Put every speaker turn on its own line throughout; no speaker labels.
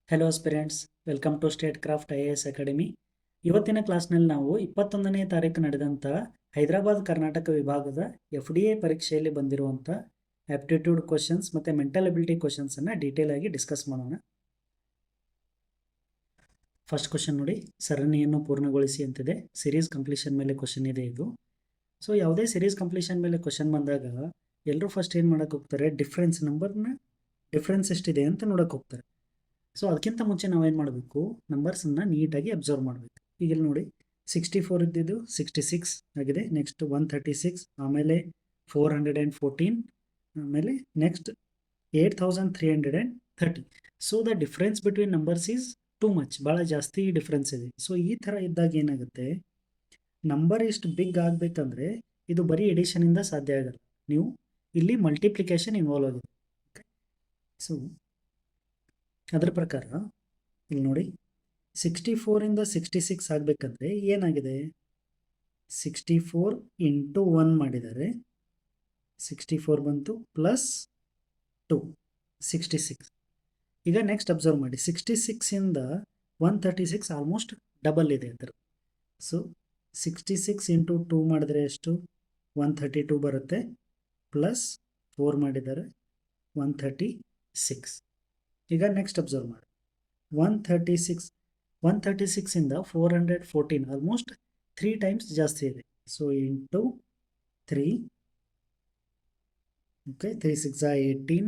Hello aspirants, welcome to state craft IAS academy. ಇವತ್ತಿನ ಕ್ಲಾಸ್ನಲ್ಲಿ ನಾವು 21ನೇ ತಾರೀಕು ನಡೆದಂಥ ಹೈದರಾಬಾದ್ ಕರ್ನಾಟಕ ವಿಭಾಗದ FDA ಪರೀಕ್ಷೆಯಲ್ಲಿ ಬಂದಿರುವಂಥ ಆಪ್ಟಿಟ್ಯೂಡ್ ಕ್ವಶನ್ಸ್ ಮತ್ತು ಮೆಂಟಲ್ ಅಬಿಲಿಟಿ ಕ್ವಶನ್ಸನ್ನು ಡೀಟೇಲ್ ಆಗಿ ಡಿಸ್ಕಸ್ ಮಾಡೋಣ. ಫಸ್ಟ್ ಕ್ವಶನ್ ನೋಡಿ, ಸರಣಿಯನ್ನು ಪೂರ್ಣಗೊಳಿಸಿ ಅಂತಿದೆ. ಸಿರೀಸ್ ಕಂಪ್ಲೀಷನ್ ಮೇಲೆ ಕ್ವಶನ್ ಇದೆ ಇದು. ಸೊ ಯಾವುದೇ ಸಿರೀಸ್ ಕಂಪ್ಲೀಷನ್ ಮೇಲೆ ಕ್ವಶನ್ ಬಂದಾಗ ಎಲ್ಲರೂ ಫಸ್ಟ್ ಏನು ಮಾಡೋಕ್ಕೆ ಹೋಗ್ತಾರೆ, ಡಿಫ್ರೆನ್ಸ್ ಎಷ್ಟಿದೆ ಅಂತ ನೋಡೋಕೆ ಹೋಗ್ತಾರೆ. ಸೊ ಅದಕ್ಕಿಂತ ಮುಂಚೆ ನಾವೇನು ಮಾಡಬೇಕು, ನಂಬರ್ಸನ್ನು ನೀಟಾಗಿ ಅಬ್ಸರ್ವ್ ಮಾಡಬೇಕು. ಈಗ ಇಲ್ಲಿ ನೋಡಿ, 64 ಇದ್ದಿದ್ದು 66 ಆಗಿದೆ, ನೆಕ್ಸ್ಟ್ 136, ಆಮೇಲೆ 414, ಆಮೇಲೆ next 8330. So the difference between numbers is too much, ಭಾಳ ಜಾಸ್ತಿ ಡಿಫ್ರೆನ್ಸ್ ಇದೆ. ಸೊ ಈ ಥರ ಇದ್ದಾಗ ಏನಾಗುತ್ತೆ, ನಂಬರ್ ಇಷ್ಟು ಬಿಗ್ ಆಗಬೇಕಂದ್ರೆ ಇದು ಬರೀ ಎಡಿಷನಿಂದ ಸಾಧ್ಯ ಆಗಲ್ಲ, ನೀವು ಇಲ್ಲಿ ಮಲ್ಟಿಪ್ಲಿಕೇಶನ್ ಇನ್ವಾಲ್ವ್ ಆಗಿದೆ. ಸೊ ಅದರ ಪ್ರಕಾರ ಇಲ್ಲಿ ನೋಡಿ, 64ಇಂದ 66 ಆಗಬೇಕಂದ್ರೆ ಏನಾಗಿದೆ, 64 ಇಂಟು 1 ಮಾಡಿದ್ದಾರೆ, 64 ಬಂತು ಪ್ಲಸ್ 2, 66. ಈಗ ನೆಕ್ಸ್ಟ್ ಅಬ್ಸರ್ವ್ ಮಾಡಿ, 66ಇಂದ 136 ಆಲ್ಮೋಸ್ಟ್ ಡಬಲ್ ಇದೆ ಅದರ. ಸೊ 66 ಇಂಟು 2 ಮಾಡಿದರೆ ಎಷ್ಟು, 132 ಬರುತ್ತೆ, ಪ್ಲಸ್ 4 ಮಾಡಿದ್ದಾರೆ 136. ಈಗ ನೆಕ್ಸ್ಟ್ ಅಬ್ಸರ್ವ್ ಮಾಡಿ, 136ಇಂದ 414 ಆಲ್ಮೋಸ್ಟ್ 3 ಟೈಮ್ಸ್ ಜಾಸ್ತಿ ಇದೆ. So into 3, okay, 3 6 18.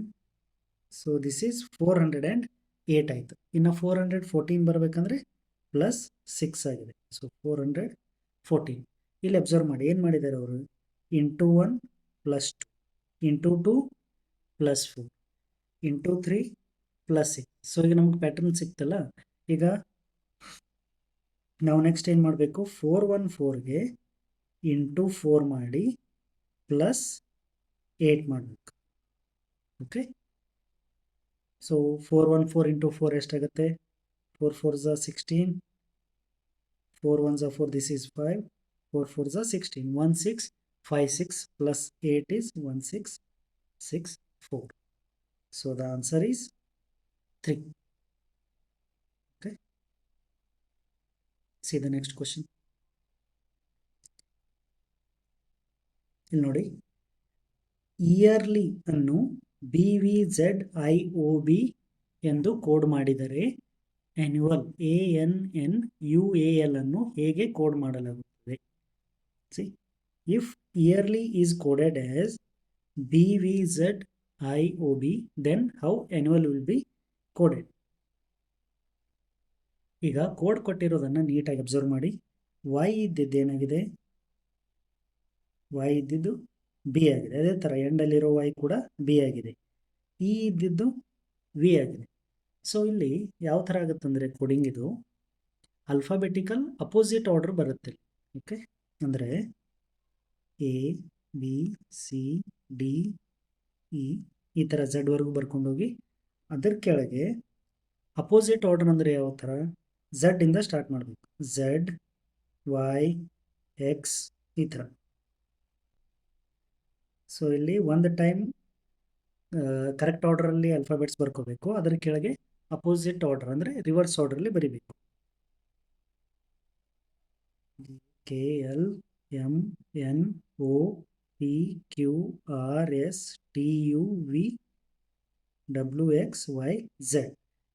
So this is 408 ಆಯಿತು. ಇನ್ನು 414 ಬರಬೇಕಂದ್ರೆ ಪ್ಲಸ್ 6 ಆಗಿದೆ. ಸೊ 414. ಇಲ್ಲಿ ಅಬ್ಸರ್ವ್ ಮಾಡಿ, ಏನು ಮಾಡಿದ್ದಾರೆ ಅವರು, into 1 plus 2, into 2 plus 4, into 3 plus 6. So ಈಗ ನಮ್ಗೆ ಪ್ಯಾಟರ್ನ್ ಸಿಕ್ತಲ್ಲ. ಈಗ ನಾವು ನೆಕ್ಸ್ಟ್ ಏನು ಮಾಡಬೇಕು, 414ಗೆ ಇಂಟು 4 ಮಾಡಿ ಪ್ಲಸ್ 8 ಮಾಡಬೇಕು. ಓಕೆ, ಸೊ 414 ಇಂಟು 4 ಎಷ್ಟಾಗುತ್ತೆ, 4 4 16, 4 1 4, this is 5, 4 4 16, 1 6 5 6 plus 8 is 1 6 6 4. So the answer is 3. Okay, see the next question. ಇಲ್ಲಿ ನೋಡಿ, ಇಯರ್ಲಿ ಅನ್ನು BVZIOB ಎಂದು ಕೋಡ್ ಮಾಡಿದರೆ ಆನ್ಯುವಲ್ ANNUAL ಅನ್ನು ಹೇಗೆ ಕೋಡ್ ಮಾಡಲಾಗುತ್ತದೆ? C, if yearly is coded as BVZIOB, then how annual will be coded. ಈಗ code ಕೊಟ್ಟಿರೋದನ್ನು ನೀಟಾಗಿ ಅಬ್ಸರ್ವ್ ಮಾಡಿ. Y ಇದ್ದಿದ್ದು ಏನಾಗಿದೆ, Y ಇದ್ದಿದ್ದು B ಆಗಿದೆ. ಅದೇ ಥರ ಎಂಡಲ್ಲಿರೋ Y ಕೂಡ B ಆಗಿದೆ. E ಇದ್ದಿದ್ದು V ಆಗಿದೆ. ಸೊ ಇಲ್ಲಿ ಯಾವ ಥರ ಆಗುತ್ತಂದರೆ ಕೋಡಿಂಗ್ ಇದು ಅಲ್ಫಾಬೆಟಿಕಲ್ ಅಪೋಸಿಟ್ ಆರ್ಡರ್ ಬರುತ್ತೆ. ಓಕೆ, ಅಂದರೆ ABCDE ಈ ಥರ Z ವರೆಗೂ ಬರ್ಕೊಂಡೋಗಿ ಅದರ ಕೆಳಗೆ ಅಪೋಸಿಟ್ ಆರ್ಡರ್ ಅಂದರೆ ಯಾವ ಥರ, Z ಇಂದ ಸ್ಟಾರ್ಟ್ ಮಾಡಬೇಕು, Z Y X ಈ ಥರ. ಸೊ ಇಲ್ಲಿ ಒಂದು ಟೈಮ್ ಕರೆಕ್ಟ್ ಆರ್ಡರಲ್ಲಿ ಅಲ್ಫಾಬೆಟ್ಸ್ ಬರ್ಕೋಬೇಕು, ಅದರ ಕೆಳಗೆ ಅಪೋಸಿಟ್ ಆರ್ಡರ್ ಅಂದರೆ ರಿವರ್ಸ್ ಆರ್ಡರಲ್ಲಿ ಬರಿಬೇಕು. KLMNOPQRSTUVWXYZ.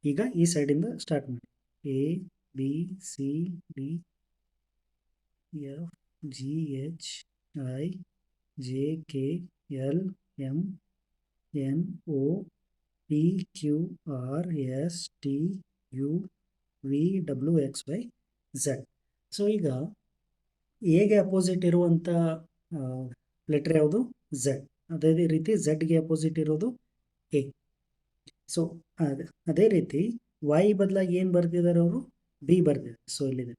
ಈಗ ಈ ಸೈಡಿಂದ ಸ್ಟಾರ್ಟ್ ಮಾಡಿ, ABCDEFGHIJKLMNOPQRSTUVWXYZ. ಸೊ ಈಗ ಎಗೆ ಅಪೋಸಿಟ್ ಇರುವಂಥ ಲೆಟ್ರ್ ಯಾವುದು, Z. ಅದೇ ರೀತಿ ಝಡ್ಗೆ ಅಪೋಸಿಟ್ ಇರೋದು A. ಸೊ ಅದೇ ರೀತಿ Y ಬದಲಾಗಿ ಏನು ಬರ್ತಿದ್ದಾರೆ ಅವರು, B ಬರ್ತಿದ್ದಾರೆ. ಸೊ ಇಲ್ಲಿದೆ,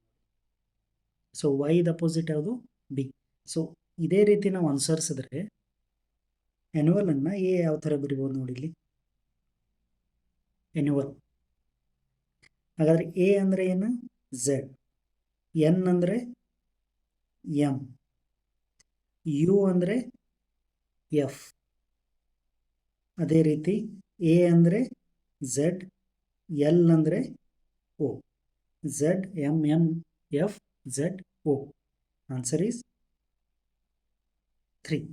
ಸೊ Y ದ ಅಪೋಸಿಟ್ ಯಾವುದು, B. ಸೊ ಇದೇ ರೀತಿ ನಾವು ಅನುಸರಿಸಿದ್ರೆ ಆ್ಯನ್ಯುವಲ್ ಅನ್ನು A ಯಾವ ಥರ ಬರಿಬೋದು ನೋಡಿ, ಇಲ್ಲಿ ಆ್ಯನ್ಯುವಲ್. ಹಾಗಾದರೆ A ಅಂದರೆ ಏನು, Z, N ಅಂದರೆ M, U ಅಂದರೆ F, ಅದೇ ರೀತಿ A ಅಂದರೆ Z, ಎಲ್ ಅಂದರೆ O, Z M M F Z O. Answer is 3.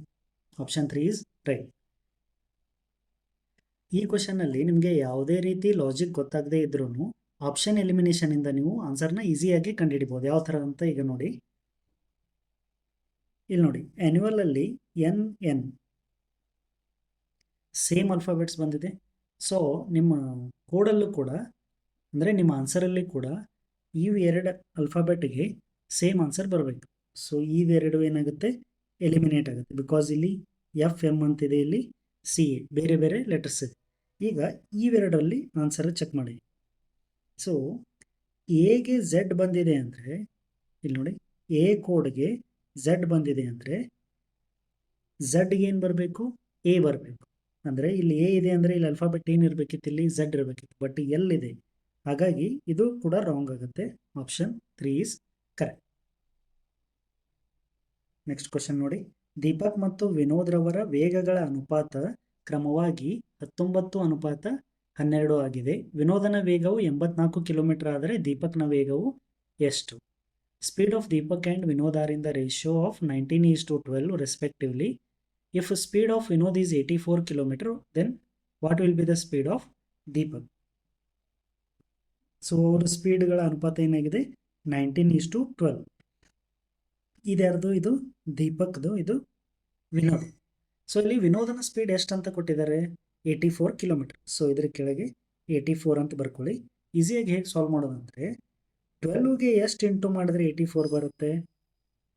Option 3 is right. ಈ ಕ್ವಶನಲ್ಲಿ ನಿಮಗೆ ಯಾವುದೇ ರೀತಿ ಲಾಜಿಕ್ ಗೊತ್ತಾಗದೇ ಇದ್ರೂ ಆಪ್ಷನ್ ಎಲಿಮಿನೇಷನಿಂದ ನೀವು ಆನ್ಸರ್ನ ಈಸಿಯಾಗಿ ಕಂಡುಹಿಡಿಬೋದು. ಯಾವ ಥರ ಅಂತ ಈಗ ನೋಡಿ. ಇಲ್ಲಿ ನೋಡಿ, ಆ್ಯನ್ಯುವಲಲ್ಲಿ ಎನ್ ಎನ್ ಸೇಮ್ ಅಲ್ಫಾಬೆಟ್ಸ್ ಬಂದಿದೆ. ಸೊ ನಿಮ್ಮ ಕೋಡಲ್ಲೂ ಕೂಡ, ಅಂದರೆ ನಿಮ್ಮ ಆನ್ಸರಲ್ಲಿ ಕೂಡ ಇವೆರಡು ಅಲ್ಫಾಬೆಟ್ಗೆ ಸೇಮ್ ಆನ್ಸರ್ ಬರಬೇಕು. ಸೊ ಇವೆರಡು ಏನಾಗುತ್ತೆ, ಎಲಿಮಿನೇಟ್ ಆಗುತ್ತೆ. ಬಿಕಾಸ್ ಇಲ್ಲಿ ಎಫ್ ಎಮ್ ಅಂತಿದೆ, ಇಲ್ಲಿ ಸಿ ಎ, ಬೇರೆ ಬೇರೆ ಲೆಟರ್ಸ್ ಇದೆ. ಈಗ ಇವೆರಡರಲ್ಲಿ ಆನ್ಸರ್ ಚೆಕ್ ಮಾಡಿ. ಸೊ ಎಗೆ ಝೆಡ್ ಬಂದಿದೆ ಅಂದರೆ, ಇಲ್ಲಿ ನೋಡಿ, ಎ ಕೋಡ್ಗೆ ಝೆಡ್ ಬಂದಿದೆ ಅಂದರೆ ಝಡ್ಗೆ ಏನು ಬರಬೇಕು, ಎ ಬರಬೇಕು. ಅಂದರೆ ಇಲ್ಲಿ ಎ ಇದೆ ಅಂದರೆ ಇಲ್ಲಿ ಅಲ್ಫಾಬೆಟ್ ಏನಿರಬೇಕಿತ್ತು, ಇಲ್ಲಿ ಝೆಡ್ ಇರಬೇಕಿತ್ತು. ಬಟ್ ಎಲ್ಲಿದೆ, ಹಾಗಾಗಿ ಇದು ಕೂಡ ರಾಂಗ್ ಆಗುತ್ತೆ. Option 3 is correct. Next question ನೋಡಿ. ದೀಪಕ್ ಮತ್ತು ವಿನೋದ್ ರವರ ವೇಗಗಳ ಅನುಪಾತ ಕ್ರಮವಾಗಿ 19:12 ಆಗಿದೆ. ವಿನೋದನ ವೇಗವು 84 ಕಿಲೋಮೀಟರ್ ಆದರೆ ದೀಪಕ್ನ ವೇಗವು ಎಷ್ಟು? Speed of Deepak and Vinod are in the ratio of 19:12 respectively. If speed of Vinod is 84 km, then what will be the speed of Deepak? So ಅವರ ಸ್ಪೀಡ್ಗಳ ಅನುಪಾತ ಏನಾಗಿದೆ, 19:12. ಇದ್ಯಾರ್ದು, ಇದು ದೀಪಕ್ದು, ಇದು ವಿನೋದ್. ಸೊ ಇಲ್ಲಿ ವಿನೋದನ ಸ್ಪೀಡ್ ಎಷ್ಟು ಅಂತ ಕೊಟ್ಟಿದ್ದಾರೆ, 84 ಕಿಲೋಮೀಟರ್. ಸೊ ಇದ್ರ ಕೆಳಗೆ 84 ಅಂತ ಬರ್ಕೊಳ್ಳಿ. ಈಸಿಯಾಗಿ ಹೇಗೆ ಸಾಲ್ವ್ ಮಾಡೋದಂದರೆ, 12ಗೆ ಎಷ್ಟು ಇಂಟು ಮಾಡಿದ್ರೆ 84 ಬರುತ್ತೆ,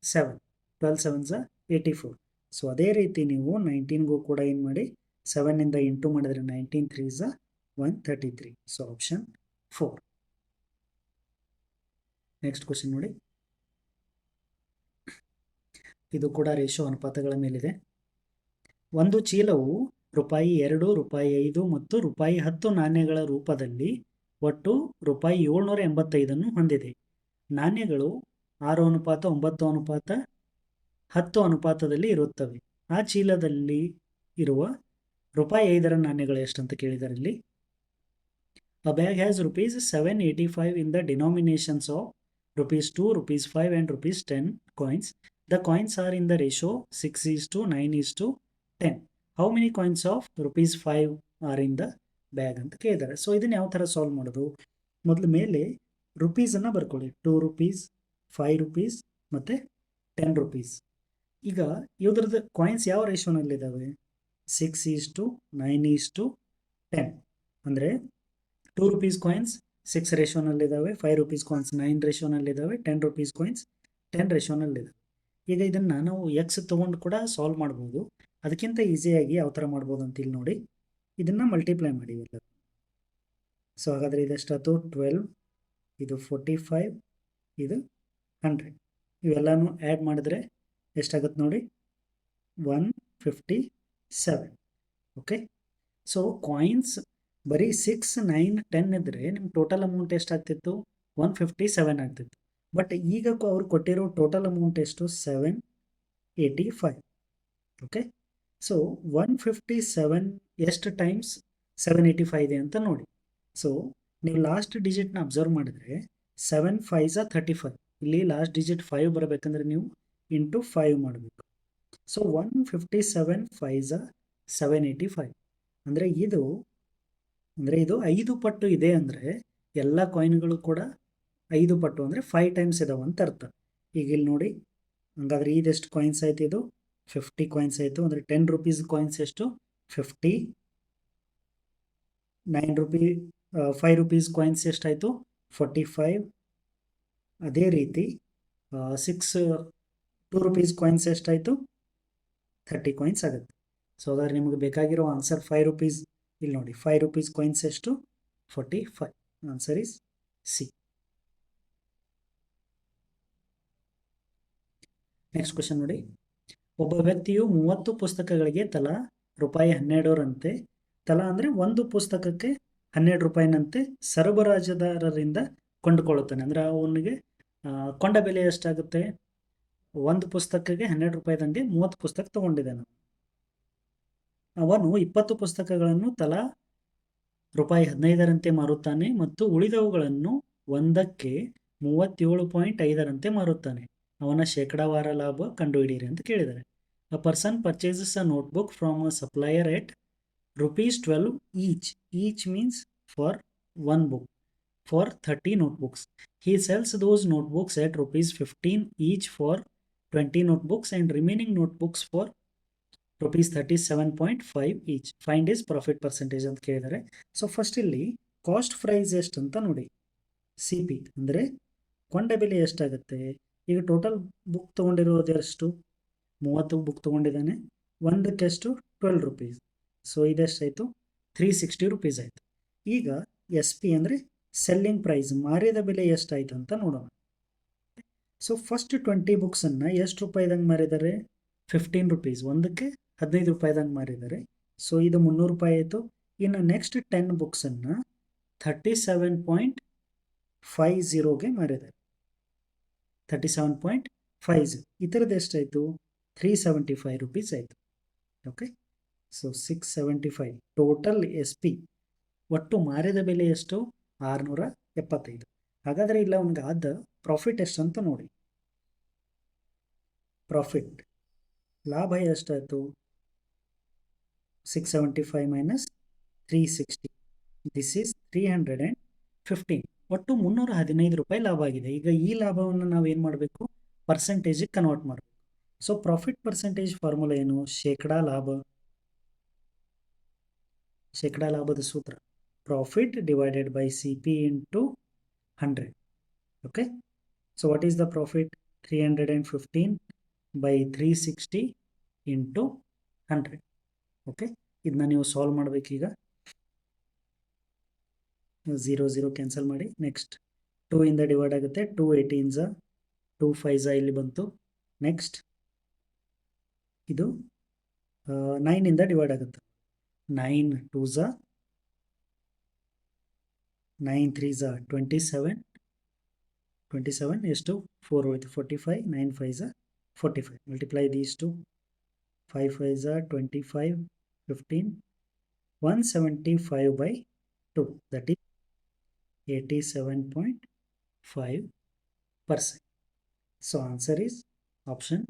7. 12 7s 84. ಸೊ ಅದೇ ರೀತಿ ನೀವು 19ಗೂ ಕೂಡ ಏನು ಮಾಡಿ, 7ಇಂದ ಇಂಟು ಮಾಡಿದ್ರೆ 19 3s 133. So option 4. Next question ನೋಡಿ. ಇದು ಕೂಡ ರೇಷಿಯೋ ಅನುಪಾತಗಳ ಮೇಲಿದೆ. ಒಂದು ಚೀಲವು ₹2, ₹5 ಮತ್ತು ₹10 ನಾಣ್ಯಗಳ ರೂಪದಲ್ಲಿ ಒಟ್ಟು ₹785 ಹೊಂದಿದೆ. ನಾಣ್ಯಗಳು 6:9:10 ಅನುಪಾತದಲ್ಲಿ ಇರುತ್ತವೆ. ಆ ಚೀಲದಲ್ಲಿ ಇರುವ ₹5 ನಾಣ್ಯಗಳು ಎಷ್ಟಂತ ಕೇಳಿದ್ದಾರೆ ಇಲ್ಲಿ. A bag has ₹785 in the denominations of ₹2, ₹5 and ₹10 coins. The coins are in the ratio 6:9:10. How many coins of ₹5 are in the bag ಅಂತ ಕೇಳಿದ್ದಾರೆ. ಸೊ ಇದನ್ನ ಯಾವ ಥರ ಸಾಲ್ವ್ ಮಾಡೋದು, ಮೊದಲು ಮೇಲೆ ರುಪೀಸನ್ನು ಬರ್ಕೊಳ್ಳಿ. ₹2, ₹5 ಮತ್ತು ₹10. ಈಗ ಇದ್ರದ್ದು ಕಾಯಿನ್ಸ್ ಯಾವ ರೇಷಿಯೋನಲ್ಲಿದ್ದಾವೆ, 6:9:10. ಅಂದರೆ ₹2 ಕಾಯಿನ್ಸ್ 6 ರೇಷಿಯೋನಲ್ಲಿದ್ದಾವೆ, ₹5 ಕಾಯಿನ್ಸ್ 9 ರೇಷಿಯೋನಲ್ಲಿದ್ದಾವೆ, ₹10 ಕಾಯಿನ್ಸ್ 10 ರೇಷಿಯೋನಲ್ಲಿದ್ದಾವೆ. ಈಗ ಇದನ್ನು ನಾವು ಎಕ್ಸ್ ತೊಗೊಂಡು ಕೂಡ ಸಾಲ್ವ್ ಮಾಡ್ಬೋದು. ಅದಕ್ಕಿಂತ ಈಸಿಯಾಗಿ ಯಾವ ಥರ ಮಾಡ್ಬೋದು ಅಂತ ಇಲ್ಲಿ ನೋಡಿ. ಇದನ್ನು ಮಲ್ಟಿಪ್ಲೈ ಮಾಡಿ ಎಲ್ಲ. ಸೊ ಹಾಗಾದರೆ ಇದೆಷ್ಟಾಯ್ತು, 12, ಇದು 45, ಇದು 100. ಇವೆಲ್ಲನೂ ಆ್ಯಡ್ ಮಾಡಿದ್ರೆ ಎಷ್ಟಾಗುತ್ತೆ ನೋಡಿ, 157. ಓಕೆ. ಸೊ ಕಾಯಿನ್ಸ್ ಬರೀ 6, 9, 10 ಇದ್ದರೆ ನಿಮ್ಮ ಟೋಟಲ್ ಅಮೌಂಟ್ ಎಷ್ಟಾಗ್ತಿತ್ತು, 157 ಆಗ್ತಿತ್ತು. ಬಟ್ ಈಗ ಅವ್ರು ಕೊಟ್ಟಿರೋ ಟೋಟಲ್ ಅಮೌಂಟ್ ಎಷ್ಟು, 785. ಓಕೆ. ಸೊ 157 ಎಷ್ಟು ಟೈಮ್ಸ್ 785 ಇದೆ ಅಂತ ನೋಡಿ. ಸೊ ನೀವು ಲಾಸ್ಟ್ ಡಿಜಿಟ್ನ ಅಬ್ಸರ್ವ್ ಮಾಡಿದರೆ 7 5s 35. ಇಲ್ಲಿ ಲಾಸ್ಟ್ ಡಿಜಿಟ್ 5 ಬರಬೇಕಂದ್ರೆ ನೀವು ಇಂಟು 5 ಮಾಡಬೇಕು. So 157 5s 785. ಅಂದರೆ ಇದು 5 ಪಟ್ಟು ಇದೆ. ಅಂದರೆ ಎಲ್ಲ ಕಾಯಿನ್ಗಳು ಕೂಡ 5 ಪಟ್ಟು ಅಂದರೆ 5 ಟೈಮ್ಸ್ ಇದಾವೆ ಅಂತ ಅರ್ಥ. ಈಗ ಇಲ್ಲಿ ನೋಡಿ, ಹಂಗಾದ್ರೆ ಇದೆಷ್ಟು ಕಾಯಿನ್ಸ್ ಆಯ್ತು, ಇದು 50 ಕಾಯಿನ್ಸ್ ಆಯಿತು. ಅಂದರೆ ₹10 ಕಾಯಿನ್ಸ್ ಎಷ್ಟು, 50. ₹5 ಕಾಯಿನ್ಸ್ ಎಷ್ಟಾಯಿತು, 45. ಅದೇ ರೀತಿ ₹2 ಕಾಯಿನ್ಸ್ ಎಷ್ಟಾಯಿತು, 30 ಕಾಯಿನ್ಸ್ ಆಗುತ್ತೆ. ಸೊ ಹಾಗಾದ್ರೆ ನಿಮಗೆ ಬೇಕಾಗಿರೋ ಆನ್ಸರ್ ₹5. ಇಲ್ಲಿ ನೋಡಿ, ₹5 ಕಾಯಿನ್ಸ್ ಎಷ್ಟು, 45. Answer is C. Next question ನೋಡಿ. ಒಬ್ಬ ವ್ಯಕ್ತಿಯು 30 ಪುಸ್ತಕಗಳಿಗೆ ತಲಾ ₹12 ತಲಾ ಅಂದರೆ ಒಂದು ಪುಸ್ತಕಕ್ಕೆ ₹12 ಸರಬರಾಜುದಾರರಿಂದ ಕೊಂಡುಕೊಳ್ಳುತ್ತಾನೆ. ಅಂದರೆ ಅವನಿಗೆ ಕೊಂಡ ಬೆಲೆ ಎಷ್ಟಾಗುತ್ತೆ, ಒಂದು ಪುಸ್ತಕಕ್ಕೆ ₹12 30 ಪುಸ್ತಕ ತೊಗೊಂಡಿದ್ದಾನೆ. ಅವನು 20 ಪುಸ್ತಕಗಳನ್ನು ತಲಾ ರೂಪಾಯಿ 15ರಂತೆ ಮಾರುತ್ತಾನೆ ಮತ್ತು ಉಳಿದವುಗಳನ್ನು ಒಂದಕ್ಕೆ 37.5ರಂತೆ ಮಾರುತ್ತಾನೆ. ಅವನ ಶೇಕಡಾವಾರ ಲಾಭ ಕಂಡುಹಿಡಿಯಿರಿ ಅಂತ ಕೇಳಿದ್ದಾರೆ. A person purchases a notebook from a supplier at ₹12 each. Each means for one book for 30 notebooks. He sells those notebooks at ₹15 each for 20 notebooks and remaining notebooks for ₹37.5 each. Find his profit percentage ಅಂತ ಕೇಳಿದರೆ. So first ಇಲ್ಲಿ cost price ಎಷ್ಟು ಅಂತ ನೋಡಿ. C P ಅಂದರೆ ಕೊಂಡ ಬೆಲೆ ಎಷ್ಟಾಗುತ್ತೆ. ಈಗ ಟೋಟಲ್ ಬುಕ್ ತೊಗೊಂಡಿರೋದು ಎಷ್ಟು, 30 ಬುಕ್ ತೊಗೊಂಡಿದ್ದಾನೆ. ಒಂದಕ್ಕೆ ಎಷ್ಟು, ₹12. ಸೊ ಇದೆಷ್ಟಾಯಿತು, ₹360 ಆಯಿತು. ಈಗ ಎಸ್ ಪಿ ಅಂದರೆ ಸೆಲ್ಲಿಂಗ್ ಪ್ರೈಸ್, ಮಾರಿದ ಬೆಲೆ ಎಷ್ಟಾಯಿತು ಅಂತ ನೋಡೋಣ. ಸೊ ಫಸ್ಟ್ 20 ಬುಕ್ಸನ್ನು ಎಷ್ಟು ರೂಪಾಯಿದಂಗೆ ಮಾರಿದ್ದಾರೆ, ₹15, ಒಂದಕ್ಕೆ ₹15 ಮಾರಿದ್ದಾರೆ. ಸೊ ಇದು ₹300 ಆಯಿತು. ಇನ್ನು ನೆಕ್ಸ್ಟ್ 10 ಬುಕ್ಸನ್ನು 37.50ಗೆ ಮಾರಿದ್ದಾರೆ. 37.50 ಇದರದ್ದು ಎಷ್ಟಾಯಿತು, ₹375 ಆಯಿತು. Okay, so 675 total S P. ಒಟ್ಟು ಮಾರಿದ ಬೆಲೆ ಎಷ್ಟು, 675. ಹಾಗಾದರೆ ಇಲ್ಲ ಅವನಿಗೆ ಆದ ಪ್ರಾಫಿಟ್ ಎಷ್ಟು ಅಂತ ನೋಡಿ. ಪ್ರಾಫಿಟ್ ಲಾಭ ಎಷ್ಟಾಯಿತು, 675 ಮೈನಸ್ 360, ದಿಸ್ ಈಸ್ 315. ಒಟ್ಟು ₹315 ಲಾಭ ಆಗಿದೆ. ಈಗ ಈ ಲಾಭವನ್ನು ನಾವು ಏನು ಮಾಡಬೇಕು, ಪರ್ಸೆಂಟೇಜಿಗೆ ಕನ್ವರ್ಟ್ ಮಾಡಬೇಕು. ಸೊ ಪ್ರಾಫಿಟ್ ಪರ್ಸೆಂಟೇಜ್ ಫಾರ್ಮುಲಾ ಏನು, ಶೇಕಡಾ ಲಾಭ. ಶೇಕಡಾ ಲಾಭದ ಸೂತ್ರ profit divided by CP into 100. Okay, so what is the profit, 315 by 360 into 100. Okay, ಇದನ್ನ ನೀವು ಸಾಲ್ವ್ ಮಾಡಬೇಕೀಗ. 0 0 ಕ್ಯಾನ್ಸಲ್ ಮಾಡಿ. ನೆಕ್ಸ್ಟ್ 2 ಇಂದ ಡಿವೈಡ್ ಆಗುತ್ತೆ, 2 18s, 2 5s ಇಲ್ಲಿ ಬಂತು. ನೆಕ್ಸ್ಟ್ ಇದು 9 ಇಂದ ಡಿವೈಡ್ ಆಗುತ್ತೆ, 9 2s, 9 3s 27, 27 ಎಷ್ಟು 4 ಹೋಯಿತು, 45, 9 5s 45. Multiply these two, 5 5s 25, 15, 175 by 2, that is 87.5%. So answer is option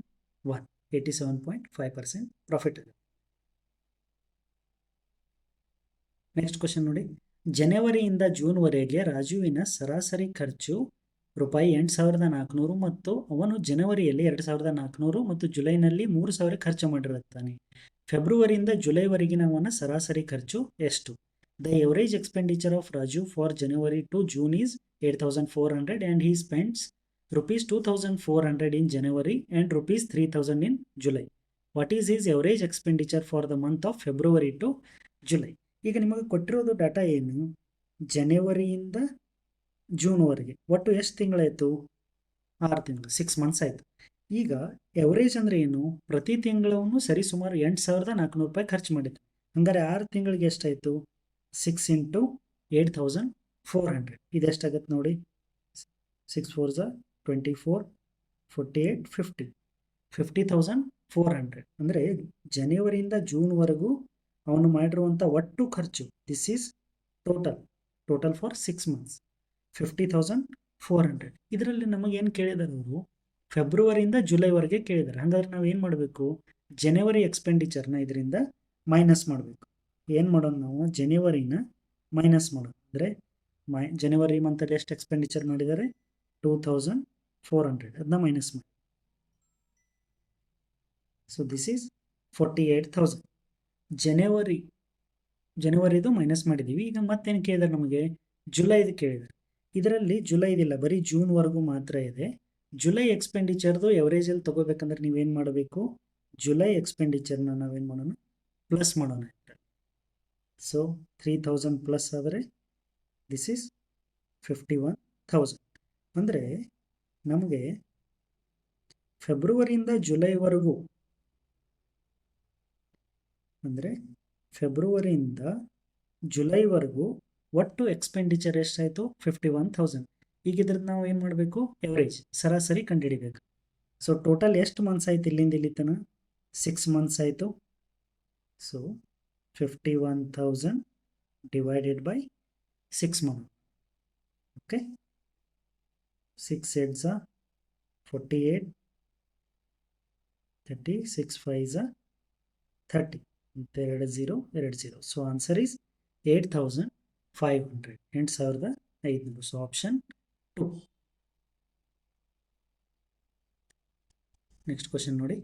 1, 87.5% profit. Next question ನೋಡಿ. ಜನವರಿಯಿಂದ ಜೂನ್ವರೆಗೆ ರಾಜುವಿನ ಸರಾಸರಿ ಖರ್ಚು ₹8,400 ಮತ್ತು ಅವನು ಜನವರಿಯಲ್ಲಿ 2,400 ಮತ್ತು ಜುಲೈನಲ್ಲಿ 3,000 ಖರ್ಚು ಮಾಡಿರುತ್ತಾನೆ. ಫೆಬ್ರವರಿಯಿಂದ ಜುಲೈವರೆಗಿನ ಅವನ ಸರಾಸರಿ ಖರ್ಚು ಎಷ್ಟು? The average expenditure of Raju for January to June is 8,400 and he spends ₹2,400 in January and ₹3,000 in July. What is his average expenditure for the month of February to July? ಈಗ ನಿಮಗೆ ಕೊಟ್ಟಿರೋದು ಡಾಟಾ ಏನು, ಜನವರಿಯಿಂದ ಜೂನ್ವರೆಗೆ ಒಟ್ಟು ಎಷ್ಟು ತಿಂಗಳಾಯಿತು, 6 ತಿಂಗಳು, 6 ಮಂತ್ಸ್ ಆಯಿತು. ಈಗ ಎವರೇಜ್ ಅಂದರೆ ಏನು, ಪ್ರತಿ ತಿಂಗಳವನು ಸರಿ ಸುಮಾರು ₹8,400 ಖರ್ಚು ಮಾಡಿದ್ದು. ಹಂಗಾರೆ 6 ತಿಂಗಳಿಗೆ ಎಷ್ಟಾಯಿತು, 6 into 8,400 ಇದೆಷ್ಟಾಗತ್ತೆ ನೋಡಿ. 6 4s 24, 48, 50, 50,400. ಅಂದರೆ ಜನವರಿಯಿಂದ ಜೂನ್ವರೆಗೂ ಅವನು ಮಾಡಿರುವಂಥ ಒಟ್ಟು ಖರ್ಚು, this is total for 6 months 50,400. ಇದರಲ್ಲಿ ನಮಗೇನು ಕೇಳಿದ್ದಾರೆ ಅವರು, ಫೆಬ್ರವರಿಯಿಂದ ಜುಲೈವರೆಗೆ ಕೇಳಿದ್ದಾರೆ. ಹಾಗಾದ್ರೆ ನಾವು ಏನು ಮಾಡಬೇಕು, ಜನವರಿ ಎಕ್ಸ್ಪೆಂಡಿಚರ್ನ ಇದರಿಂದ ಮೈನಸ್ ಮಾಡಬೇಕು. ಏನು ಮಾಡೋಣ ನಾವು, ಜನವರಿನ ಮೈನಸ್ ಮಾಡೋಣ. ಅಂದರೆ ಜನವರಿ ಮಂತಲ್ಲಿ ಎಷ್ಟು ಎಕ್ಸ್ಪೆಂಡಿಚರ್ ಮಾಡಿದ್ದಾರೆ, 2,400, ಅದನ್ನ ಮೈನಸ್ ಮಾಡಿ. So this is 48,000. ಜನವರಿದು ಮೈನಸ್ ಮಾಡಿದ್ದೀವಿ. ಈಗ ಮತ್ತೇನು ಕೇಳಿದ್ದಾರೆ ನಮಗೆ, ಜುಲೈದು ಕೇಳಿದ್ದಾರೆ. ಇದರಲ್ಲಿ ಜುಲೈದಿಲ್ಲ, ಬರೀ ಜೂನ್ವರೆಗೂ ಮಾತ್ರ ಇದೆ. ಜುಲೈ ಎಕ್ಸ್ಪೆಂಡಿಚರ್ದು ಎವರೇಜಲ್ಲಿ ತೊಗೋಬೇಕಂದ್ರೆ ನೀವೇನು ಮಾಡಬೇಕು, ಜುಲೈ ಎಕ್ಸ್ಪೆಂಡಿಚರ್ನ ನಾವೇನು ಮಾಡೋಣ, ಪ್ಲಸ್ ಮಾಡೋಣ. ಸೊ 3,000 ಪ್ಲಸ್ ಆದರೆ ದಿಸ್ ಈಸ್ 51,000. ಅಂದರೆ ನಮಗೆ ಫೆಬ್ರವರಿಯಿಂದ ಜುಲೈವರೆಗೂ, ಅಂದರೆ ಫೆಬ್ರವರಿಯಿಂದ ಜುಲೈವರೆಗೂ ಒಟ್ಟು ಎಕ್ಸ್ಪೆಂಡಿಚರ್ ಎಷ್ಟಾಯಿತು, 51,000. ಈಗ ಇದ್ರದ್ದು ನಾವು ಏನು ಮಾಡಬೇಕು, ಎವರೇಜ್ ಸರಾಸರಿ ಕಂಡುಹಿಡಿಬೇಕು. ಸೊ ಟೋಟಲ್ ಎಷ್ಟು ಮಂತ್ಸ್ ಆಯಿತು ಇಲ್ಲಿಂದ ಇಲ್ಲಿ ತನಕ, 6 ಮಂತ್ಸ್ ಆಯಿತು. ಸೊ 51,000 ಡಿವೈಡೆಡ್ ಬೈ 6 ಮಾಡೋಣ. Okay, 6 8 48, 30, 6 5 30, 2 0. So answer is 8,500, 8,500. So option 2. Next question ನೋಡಿ.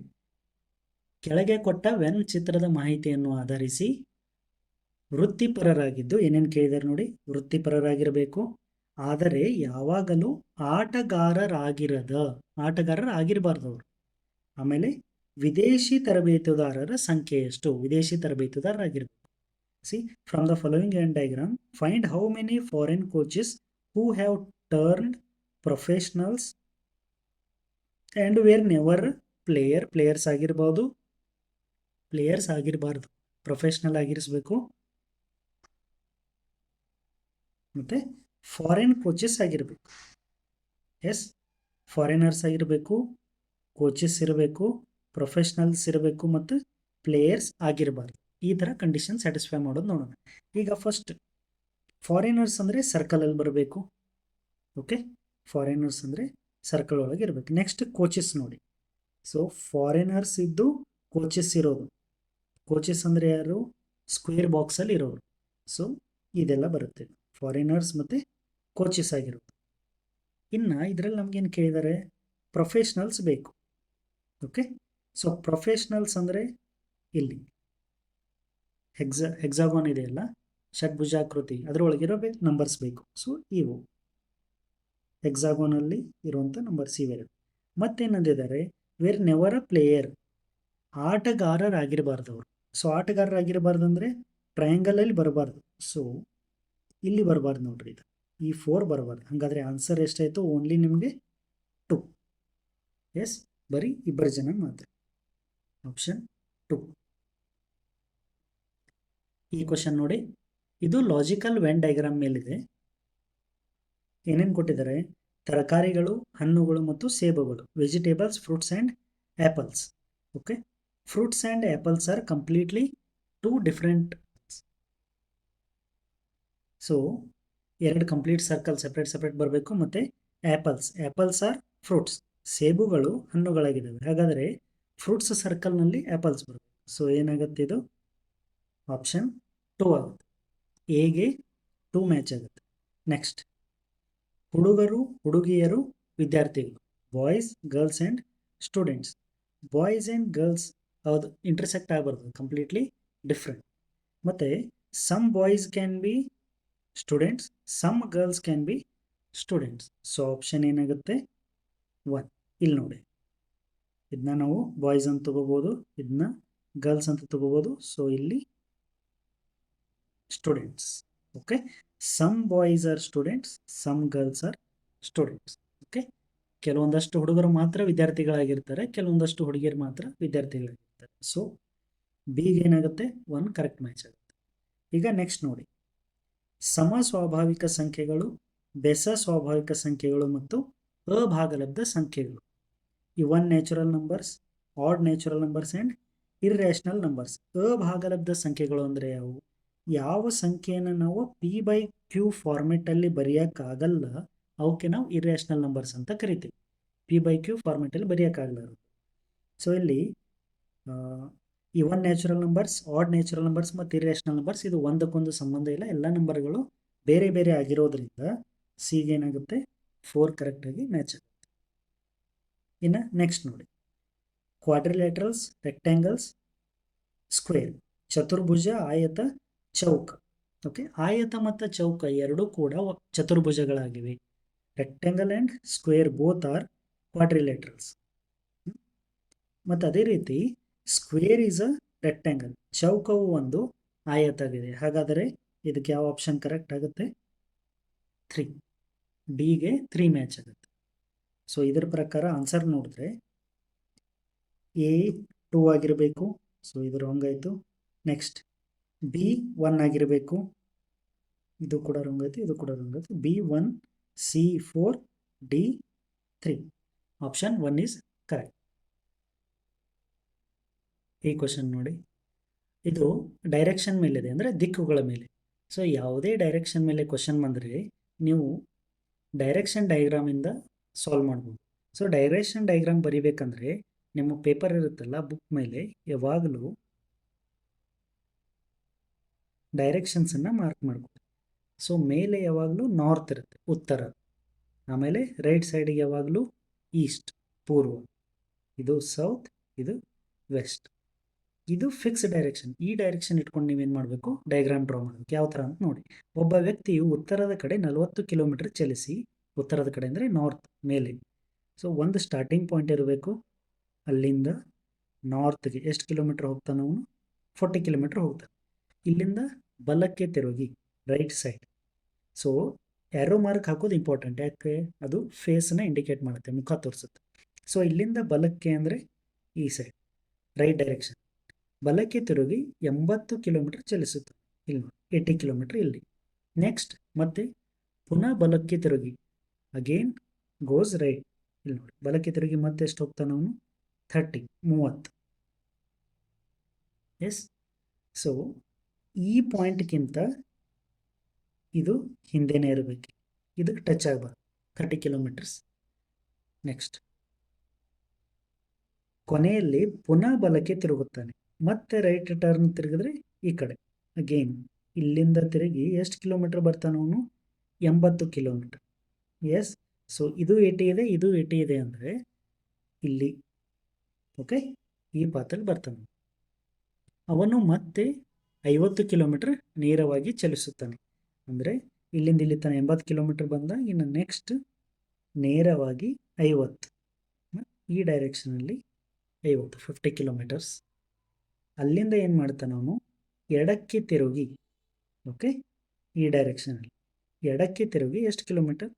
ಕೆಳಗೆ ಕೊಟ್ಟ ವೆನ್ ಚಿತ್ರದ ಮಾಹಿತಿಯನ್ನು ಆಧರಿಸಿ ವೃತ್ತಿಪರರಾಗಿದ್ದು, ಏನೇನು ಕೇಳಿದಾರೆ ನೋಡಿ, ವೃತ್ತಿಪರರಾಗಿರಬೇಕು, ಆದರೆ ಯಾವಾಗಲೂ ಆಟಗಾರರಾಗಿರಬಾರ್ದು ಅವರು. ಆಮೇಲೆ ವಿದೇಶಿ ತರಬೇತುದಾರರ ಸಂಖ್ಯೆ ಎಷ್ಟು, ವಿದೇಶಿ ತರಬೇತುದಾರರಾಗಿರ್ಬೇಕು. See from the following and diagram find how many foreign coaches who have turned professionals and were never players ಆಗಿರ್ಬೋದು, ಪ್ಲೇಯರ್ಸ್ ಆಗಿರಬಾರ್ದು, ಪ್ರೊಫೆಷ್ನಲ್ ಆಗಿರಿಸಬೇಕು. ಮತ್ತು ಫಾರಿನ್ ಕೋಚಸ್ ಆಗಿರಬೇಕು. ಎಸ್, ಫಾರಿನರ್ಸ್ ಆಗಿರಬೇಕು, ಕೋಚಸ್ ಇರಬೇಕು, ಪ್ರೊಫೆಷ್ನಲ್ಸ್ ಇರಬೇಕು ಮತ್ತು ಪ್ಲೇಯರ್ಸ್ ಆಗಿರಬಾರ್ದು. ಈ ಥರ ಕಂಡೀಷನ್ ಸ್ಯಾಟಿಸ್ಫೈ ಮಾಡೋದು ನೋಡೋಣ. ಈಗ ಫಸ್ಟ್ ಫಾರಿನರ್ಸ್ ಅಂದರೆ ಸರ್ಕಲಲ್ಲಿ ಬರಬೇಕು. ಓಕೆ, ಫಾರಿನರ್ಸ್ ಅಂದರೆ ಸರ್ಕಲ್ ಒಳಗೆ ಇರಬೇಕು. ನೆಕ್ಸ್ಟ್ ಕೋಚಸ್ ನೋಡಿ. ಸೊ ಫಾರಿನರ್ಸ್ ಇದ್ದು ಕೋಚಸ್ ಇರೋದು, ಕೋಚಸ್ ಅಂದರೆ ಯಾರು, ಸ್ಕ್ವೇರ್ ಬಾಕ್ಸಲ್ಲಿ ಇರೋರು. ಸೊ ಇದೆಲ್ಲ ಬರುತ್ತೆ, ಫಾರಿನರ್ಸ್ ಮತ್ತು ಕೋಚಸ್ ಆಗಿರೋದು. ಇನ್ನು ಇದರಲ್ಲಿ ನಮಗೇನು ಕೇಳಿದ್ದಾರೆ, ಪ್ರೊಫೆಷ್ನಲ್ಸ್ ಬೇಕು. ಓಕೆ, ಸೊ ಪ್ರೊಫೆಷ್ನಲ್ಸ್ ಅಂದರೆ ಇಲ್ಲಿ ಹೆಕ್ಸಾಗಾನ್ ಇದೆಯಲ್ಲ, ಷಡ್ಭುಜಾಕೃತಿ, ಅದರೊಳಗಿರೋ ನಂಬರ್ಸ್ ಬೇಕು. ಸೊ ಇವು ಹೆಕ್ಸಾಗೋನಲ್ಲಿ ಇರುವಂಥ ನಂಬರ್ಸ್ ಇವೆರಡು. ಮತ್ತೇನಂದಿದ್ದಾರೆ, ವೇರ್ ನೆವರ್ ಅ ಪ್ಲೇಯರ್, ಆಟಗಾರರಾಗಿರಬಾರ್ದು ಅವರು. ಸೊ ಆಟಗಾರರಾಗಿರಬಾರ್ದು ಅಂದರೆ ಟ್ರಯಾಂಗಲಲ್ಲಿ ಬರಬಾರ್ದು. ಸೊ ಇಲ್ಲಿ ಬರಬಾರ್ದು ನೋಡ್ರಿ, ಇದು ಈ 4 ಬರಬಾರ್ದು. ಹಾಗಾದರೆ ಆನ್ಸರ್ ಎಷ್ಟಾಯಿತು, ಓನ್ಲಿ ನಿಮಗೆ 2. ಎಸ್, ಬರೀ ಇಬ್ಬರು ಜನ ಮಾತ್ರ. ಆಪ್ಷನ್ 2. ಈ ಕ್ವಶನ್ ನೋಡಿ, ಇದು ಲಾಜಿಕಲ್ ವೆನ್ ಡಯಾಗ್ರಾಮ್ ಮೇಲಿದೆ. ಏನೇನು ಕೊಟ್ಟಿದ್ದಾರೆ, ತರಕಾರಿಗಳು, ಹಣ್ಣುಗಳು ಮತ್ತು ಸೇಬುಗಳು, vegetables, fruits and apples. Okay, fruits and apples are completely 2 different. So 2 complete circle separate ಬರಬೇಕು. ಮತ್ತು ಆ್ಯಪಲ್ಸ್ ಆರ್ ಫ್ರೂಟ್ಸ್, ಸೇಬುಗಳು ಹಣ್ಣುಗಳಾಗಿದ್ದಾವೆ. ಹಾಗಾದರೆ ಫ್ರೂಟ್ಸ್ ಸರ್ಕಲ್ನಲ್ಲಿ ಆ್ಯಪಲ್ಸ್ ಬರಬೇಕು. ಸೊ ಏನಾಗುತ್ತೆ, ಇದು ಆಪ್ಷನ್ 2 ಆಗುತ್ತೆ. ಎಗೆ 2 ಮ್ಯಾಚ್ ಆಗುತ್ತೆ. ನೆಕ್ಸ್ಟ್ ಹುಡುಗರು, ಹುಡುಗಿಯರು, ವಿದ್ಯಾರ್ಥಿಗಳು, boys, girls and students. Boys and girls ಹೌದು ಇಂಟರ್ಸೆಕ್ಟ್ ಆಗಬಾರ್ದು, ಕಂಪ್ಲೀಟ್ಲಿ ಡಿಫ್ರೆಂಟ್. ಮತ್ತು some boys can be students, some girls can be students. So option ಏನಾಗುತ್ತೆ 1. ಇಲ್ಲಿ ನೋಡಿ, ಇದನ್ನ ನಾವು ಬಾಯ್ಸ್ ಅಂತ ತಗೋಬೋದು, ಇದನ್ನ ಗರ್ಲ್ಸ್ ಅಂತ ತಗೋಬೋದು. ಸೊ ಇಲ್ಲಿ students. Okay, some boys are students, some girls are students. Okay, ಕೆಲವೊಂದಷ್ಟು ಹುಡುಗರು ಮಾತ್ರ ವಿದ್ಯಾರ್ಥಿಗಳಾಗಿರ್ತಾರೆ, ಕೆಲವೊಂದಷ್ಟು ಹುಡುಗಿಯರು ಮಾತ್ರ ವಿದ್ಯಾರ್ಥಿಗಳಾಗಿರ್ತಾರೆ. ಸೊ ಬಿಗೆ ಏನಾಗುತ್ತೆ, 1 ಕರೆಕ್ಟ್ ಮ್ಯಾಚ್ ಆಗುತ್ತೆ. ಈಗ ನೆಕ್ಸ್ಟ್ ನೋಡಿ, ಸಮಸ್ವಾಭಾವಿಕ ಸಂಖ್ಯೆಗಳು, ಬೆಸ ಸ್ವಾಭಾವಿಕ ಸಂಖ್ಯೆಗಳು ಮತ್ತು ಅಭಾಗಲಬ್ಧ ಸಂಖ್ಯೆಗಳು. Even natural numbers, odd natural numbers and irrational numbers. ಅಭಾಗಲಬ್ಧ ಸಂಖ್ಯೆಗಳು ಅಂದರೆ ಯಾವುವು, ಯಾವ ಸಂಖ್ಯೆಯನ್ನು ನಾವು P/Q ಫಾರ್ಮೆಟಲ್ಲಿ ಬರೆಯೋಕ್ಕಾಗಲ್ಲ ಅವಕ್ಕೆ ನಾವು ಇರ್ರ್ಯಾಷನಲ್ ನಂಬರ್ಸ್ ಅಂತ ಕರಿತೀವಿ. P/Q ಫಾರ್ಮೆಟಲ್ಲಿ ಬರೆಯೋಕ್ಕಾಗಲ್ಲ. ಸೊ ಇಲ್ಲಿ even natural numbers, odd natural numbers ಮತ್ತು ಇರ್ರ್ಯಾಷನಲ್ ನಂಬರ್ಸ್ ಇದು ಒಂದಕ್ಕೊಂದು ಸಂಬಂಧ ಇಲ್ಲ, ಎಲ್ಲ ನಂಬರ್ಗಳು ಬೇರೆ ಬೇರೆ ಆಗಿರೋದ್ರಿಂದ ಸಿಗೆ ಏನಾಗುತ್ತೆ 4 ಕರೆಕ್ಟಾಗಿ ಮ್ಯಾಚ್ ಆಗುತ್ತೆ. ಇನ್ನು ನೆಕ್ಸ್ಟ್ ನೋಡಿ, ಕ್ವಾಡ್ರಿಲ್ಯಾಟ್ರಲ್ಸ್, ರೆಕ್ಟ್ಯಾಂಗಲ್ಸ್, ಸ್ಕ್ವೇರ್, ಚತುರ್ಭುಜ, ಆಯತ, ಚೌಕ. ಓಕೆ, ಆಯತ ಮತ್ತು ಚೌಕ ಎರಡೂ ಕೂಡ ಚತುರ್ಭುಜಗಳಾಗಿವೆ. Rectangle and square both are quadrilaterals. ಮತ್ತು ಅದೇ ರೀತಿ ಸ್ಕ್ವೇರ್ ಈಸ್ ಅ ರೆಕ್ಟ್ಯಾಂಗಲ್, ಚೌಕವು ಒಂದು ಆಯತಾಗಿದೆ. ಹಾಗಾದರೆ ಇದಕ್ಕೆ ಯಾವ ಆಪ್ಷನ್ ಕರೆಕ್ಟ್ ಆಗುತ್ತೆ, 3. ಡಿಗೆ 3 ಮ್ಯಾಚ್ ಆಗುತ್ತೆ. ಸೊ ಇದರ ಪ್ರಕಾರ ಆನ್ಸರ್ ನೋಡಿದ್ರೆ ಎ 2 ಆಗಿರಬೇಕು. ಸೊ ಇದು ರಾಂಗ್ ಆಯಿತು. ನೆಕ್ಸ್ಟ್ ಬಿ 1 ಆಗಿರಬೇಕು, ಇದು ಕೂಡ ರಾಂಗ್ ಆಯಿತು, ಇದು ಕೂಡ ರಾಂಗ್ ಆಯಿತು. B 1, C 4, D 3. Option 1 is correct. ಈ ಕ್ವಶನ್ ನೋಡಿ, ಇದು ಡೈರೆಕ್ಷನ್ ಮೇಲಿದೆ, ಅಂದರೆ ದಿಕ್ಕುಗಳ ಮೇಲೆ. ಸೊ ಯಾವುದೇ ಡೈರೆಕ್ಷನ್ ಮೇಲೆ ಕ್ವಶನ್ ಬಂದರೆ ನೀವು ಡೈರೆಕ್ಷನ್ ಡಯಾಗ್ರಾಮಿಂದ ಸಾಲ್ವ್ ಮಾಡ್ಬೋದು. ಸೊ ಡೈರೆಕ್ಷನ್ ಡಯಾಗ್ರಾಮ್ ಬರಿಬೇಕಂದ್ರೆ ನಿಮ್ಮ ಪೇಪರ್ ಇರುತ್ತಲ್ಲ ಬುಕ್ ಮೇಲೆ ಯಾವಾಗಲೂ ಡೈರೆಕ್ಷನ್ಸನ್ನು ಮಾರ್ಕ್ ಮಾಡ್ಬೋದು. ಸೊ ಮೇಲೆ ಯಾವಾಗಲೂ ನಾರ್ತ್ ಇರುತ್ತೆ, ಉತ್ತರ. ಆಮೇಲೆ ರೈಟ್ ಸೈಡಿಗೆ ಯಾವಾಗಲೂ ಈಸ್ಟ್, ಪೂರ್ವ. ಇದು ಸೌತ್, ಇದು ವೆಸ್ಟ್. ಇದು ಫಿಕ್ಸ್ ಡೈರೆಕ್ಷನ್. ಈ ಡೈರೆಕ್ಷನ್ ಇಟ್ಕೊಂಡು ನೀವೇನು ಮಾಡಬೇಕು, ಡಯಾಗ್ರಾಮ್ ಡ್ರಾ ಮಾಡಬೇಕು. ಯಾವ ಥರ ಅಂತ ನೋಡಿ. ಒಬ್ಬ ವ್ಯಕ್ತಿಯು ಉತ್ತರದ ಕಡೆ 40 ಕಿಲೋಮೀಟರ್ ಚಲಿಸಿ, ಉತ್ತರದ ಕಡೆ ಅಂದರೆ ನಾರ್ತ್ ಮೇಲೆ. ಸೊ ಒಂದು ಸ್ಟಾರ್ಟಿಂಗ್ ಪಾಯಿಂಟ್ ಇರಬೇಕು. ಅಲ್ಲಿಂದ ನಾರ್ತ್ಗೆ ಎಷ್ಟು ಕಿಲೋಮೀಟರ್ ಹೋಗ್ತಾನೆ ಅವನು? 40 ಕಿಲೋಮೀಟರ್ ಹೋಗ್ತಾನೆ. ಇಲ್ಲಿಂದ ಬಲಕ್ಕೆ ತಿರುಗಿ, right side. So arrow mark ಹಾಕೋದು ಇಂಪಾರ್ಟೆಂಟ್. ಯಾಕೆ? ಅದು ಫೇಸನ್ನ ಇಂಡಿಕೇಟ್ ಮಾಡುತ್ತೆ, ಮುಖ ತೋರಿಸುತ್ತೆ. ಸೊ ಇಲ್ಲಿಂದ ಬಲಕ್ಕೆ ಅಂದರೆ ಈ ಸೈಡ್, ರೈಟ್ ಡೈರೆಕ್ಷನ್. ಬಲಕ್ಕೆ ತಿರುಗಿ 80 ಕಿಲೋಮೀಟರ್ ಚಲಿಸುತ್ತೆ. ಇಲ್ಲಿ ನೋಡಿ, 80 ಕಿಲೋಮೀಟರ್ ಇಲ್ಲಿ. ನೆಕ್ಸ್ಟ್ ಮತ್ತೆ ಪುನಃ ಬಲಕ್ಕೆ ತಿರುಗಿ, ಅಗೇನ್ ಗೋಸ್ ರೈಟ್. ಇಲ್ಲಿ ನೋಡಿ, ಬಲಕ್ಕೆ ತಿರುಗಿ ಮತ್ತೆ ಎಷ್ಟು ಹೋಗ್ತಾನೆ ಅವನು? 30. ಎಸ್. ಸೊ ಈ ಪಾಯಿಂಟ್ಗಿಂತ ಇದು ಹಿಂದೆನೇ ಇರಬೇಕು, ಇದಕ್ಕೆ ಟಚ್ ಆಗಬಾರ್ದು. 30 ಕಿಲೋಮೀಟರ್ಸ್. ನೆಕ್ಸ್ಟ್ ಕೊನೆಯಲ್ಲಿ ಪುನಃ ಬಲಕ್ಕೆ ತಿರುಗುತ್ತಾನೆ. ಮತ್ತೆ ರೈಟ್ ಟರ್ನ್ ತಿರುಗಿದ್ರೆ ಈ ಕಡೆ ಅಗೇನ್ ಇಲ್ಲಿಂದ ತಿರುಗಿ ಎಷ್ಟು ಕಿಲೋಮೀಟರ್ ಬರ್ತಾನೆ ಅವನು? 80 ಕಿಲೋಮೀಟರ್. ಎಸ್. ಸೊ ಇದು 80 ಇದೆ, ಇದು 80 ಇದೆ ಅಂದರೆ ಇಲ್ಲಿ ಓಕೆ ಈ ಪಾತಲ್ಲಿ ಬರ್ತಾನೆ. ಅವನು ಮತ್ತೆ 50 ಕಿಲೋಮೀಟರ್ ನೇರವಾಗಿ ಚಲಿಸುತ್ತಾನೆ. ಅಂದರೆ ಇಲ್ಲಿಂದ ಇಲ್ಲಿ ತನಕ 80 ಕಿಲೋಮೀಟರ್ ಬಂದ, ಇನ್ನು ನೆಕ್ಸ್ಟ್ ನೇರವಾಗಿ 50, ಈ ಡೈರೆಕ್ಷನಲ್ಲಿ 50 ಕಿಲೋಮೀಟರ್ಸ್. ಅಲ್ಲಿಂದ ಏನು ಮಾಡ್ತಾನೆ ಅವನು? ಎಡಕ್ಕೆ ತಿರುಗಿ, ಓಕೆ ಈ ಡೈರೆಕ್ಷನಲ್ಲಿ ಎಡಕ್ಕೆ ತಿರುಗಿ ಎಷ್ಟು ಕಿಲೋಮೀಟರ್?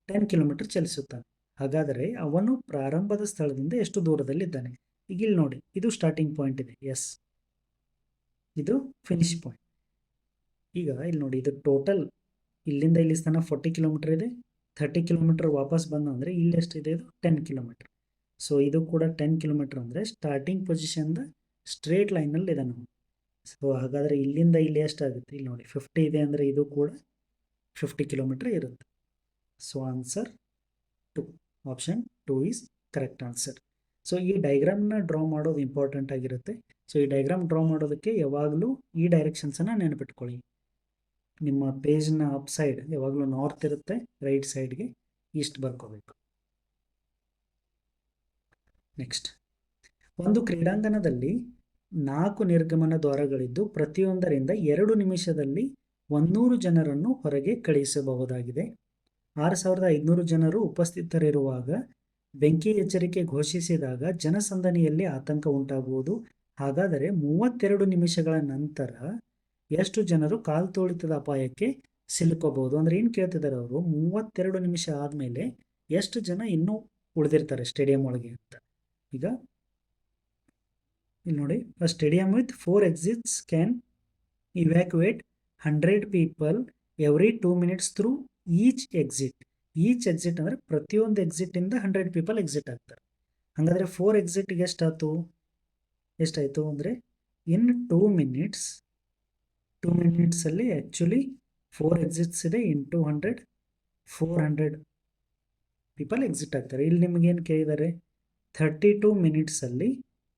10 ಕಿಲೋಮೀಟರ್ ಚಲಿಸುತ್ತಾನೆ. ಹಾಗಾದರೆ ಅವನು ಪ್ರಾರಂಭದ ಸ್ಥಳದಿಂದ ಎಷ್ಟು ದೂರದಲ್ಲಿದ್ದಾನೆ? ಈಗ ಇಲ್ಲಿ ನೋಡಿ, ಇದು ಸ್ಟಾರ್ಟಿಂಗ್ ಪಾಯಿಂಟ್ ಇದೆ. ಎಸ್, ಇದು ಫಿನಿಶ್ ಪಾಯಿಂಟ್. ಈಗ ಇಲ್ಲಿ ನೋಡಿ, ಇದು ಟೋಟಲ್ ಇಲ್ಲಿಂದ ಇಲ್ಲಿ ತನಕ 40 ಕಿಲೋಮೀಟರ್ ಇದೆ. 30 ಕಿಲೋಮೀಟರ್ ವಾಪಸ್ ಬಂದ ಅಂದರೆ ಇಲ್ಲಿ ಎಷ್ಟಿದೆ? ಇದು 10 ಕಿಲೋಮೀಟರ್. ಸೊ ಇದು ಕೂಡ 10 ಕಿಲೋಮೀಟರ್ ಅಂದರೆ ಸ್ಟಾರ್ಟಿಂಗ್ ಪೊಸಿಷನ್ದ ಸ್ಟ್ರೇಟ್ ಲೈನಲ್ಲಿ ಇದೆ ನಾವು. ಸೊ ಹಾಗಾದರೆ ಇಲ್ಲಿಂದ ಇಲ್ಲಿ ಎಷ್ಟಾಗುತ್ತೆ? ಇಲ್ಲಿ ನೋಡಿ 50 ಇದೆ ಅಂದರೆ ಇದು ಕೂಡ 50 ಕಿಲೋಮೀಟರ್ ಇರುತ್ತೆ. So answer 2, option 2 is correct answer. So ಈ ಡಯಾಗ್ರಾಮ್ನ ಡ್ರಾ ಮಾಡೋದು ಇಂಪಾರ್ಟೆಂಟ್ ಆಗಿರುತ್ತೆ. ಸೊ ಈ ಡಯಾಗ್ರಾಮ್ ಡ್ರಾ ಮಾಡೋದಕ್ಕೆ ಯಾವಾಗಲೂ ಈ ಡೈರೆಕ್ಷನ್ಸನ್ನು ನೆನಪಿಟ್ಕೊಳ್ಳಿ. ನಿಮ್ಮ ಪೇಜ್ನ ಅಪ್ ಸೈಡ್ ಯಾವಾಗಲೂ ನಾರ್ತ್ ಇರುತ್ತೆ, ರೈಟ್ ಸೈಡ್ಗೆ ಈಸ್ಟ್ ಬರ್ಕೋಬೇಕು. ನೆಕ್ಸ್ಟ್, ಒಂದು ಕ್ರೀಡಾಂಗಣದಲ್ಲಿ 4 ನಿರ್ಗಮನ ದ್ವಾರಗಳಿದ್ದು ಪ್ರತಿಯೊಂದರಿಂದ 2 ನಿಮಿಷದಲ್ಲಿ 100 ಜನರನ್ನು ಹೊರಗೆ ಕಳುಹಿಸಬಹುದಾಗಿದೆ. 6500 ಜನರು ಉಪಸ್ಥಿತರಿರುವಾಗ ಬೆಂಕಿ ಎಚ್ಚರಿಕೆ ಘೋಷಿಸಿದಾಗ ಜನಸಂದಣಿಯಲ್ಲಿ ಆತಂಕ ಉಂಟಾಗುವುದು. ಹಾಗಾದರೆ 32 ನಿಮಿಷಗಳ ನಂತರ ಎಷ್ಟು ಜನರು ಕಾಲ್ತುಳಿತದ ಅಪಾಯಕ್ಕೆ ಸಿಲುಕಬಹುದು? ಅಂದರೆ ಏನು ಕೇಳ್ತಿದ್ದಾರೆ ಅವರು? 32 ನಿಮಿಷ ಆದಮೇಲೆ ಎಷ್ಟು ಜನ ಇನ್ನೂ ಉಳಿದಿರ್ತಾರೆ ಸ್ಟೇಡಿಯಂ ಒಳಗೆ ಅಂತ. ಈಗ ಇಲ್ಲಿ ನೋಡಿ, a stadium with 4 exits can evacuate 100 people every 2 minutes through each exit. Each exit ಅಂದರೆ ಪ್ರತಿಯೊಂದು ಎಕ್ಸಿಟಿಂದ 100 ಪೀಪಲ್ ಎಕ್ಸಿಟ್ ಆಗ್ತಾರೆ. ಹಾಗಾದರೆ 4 ಎಕ್ಸಿಟ್ಗೆ ಎಷ್ಟಾಯಿತು ಅಂದರೆ ಇನ್ 2 ಮಿನಿಟ್ಸಲ್ಲಿ ಆ್ಯಕ್ಚುಲಿ 4 ಎಕ್ಸಿಟ್ಸ್ ಇದೆ. ಇಂಟು 100, 400 ಪೀಪಲ್ ಎಕ್ಸಿಟ್ ಆಗ್ತಾರೆ. ಇಲ್ಲಿ ನಿಮಗೇನು ಕೇಳಿದ್ದಾರೆ? 32 ಮಿನಿಟ್ಸಲ್ಲಿ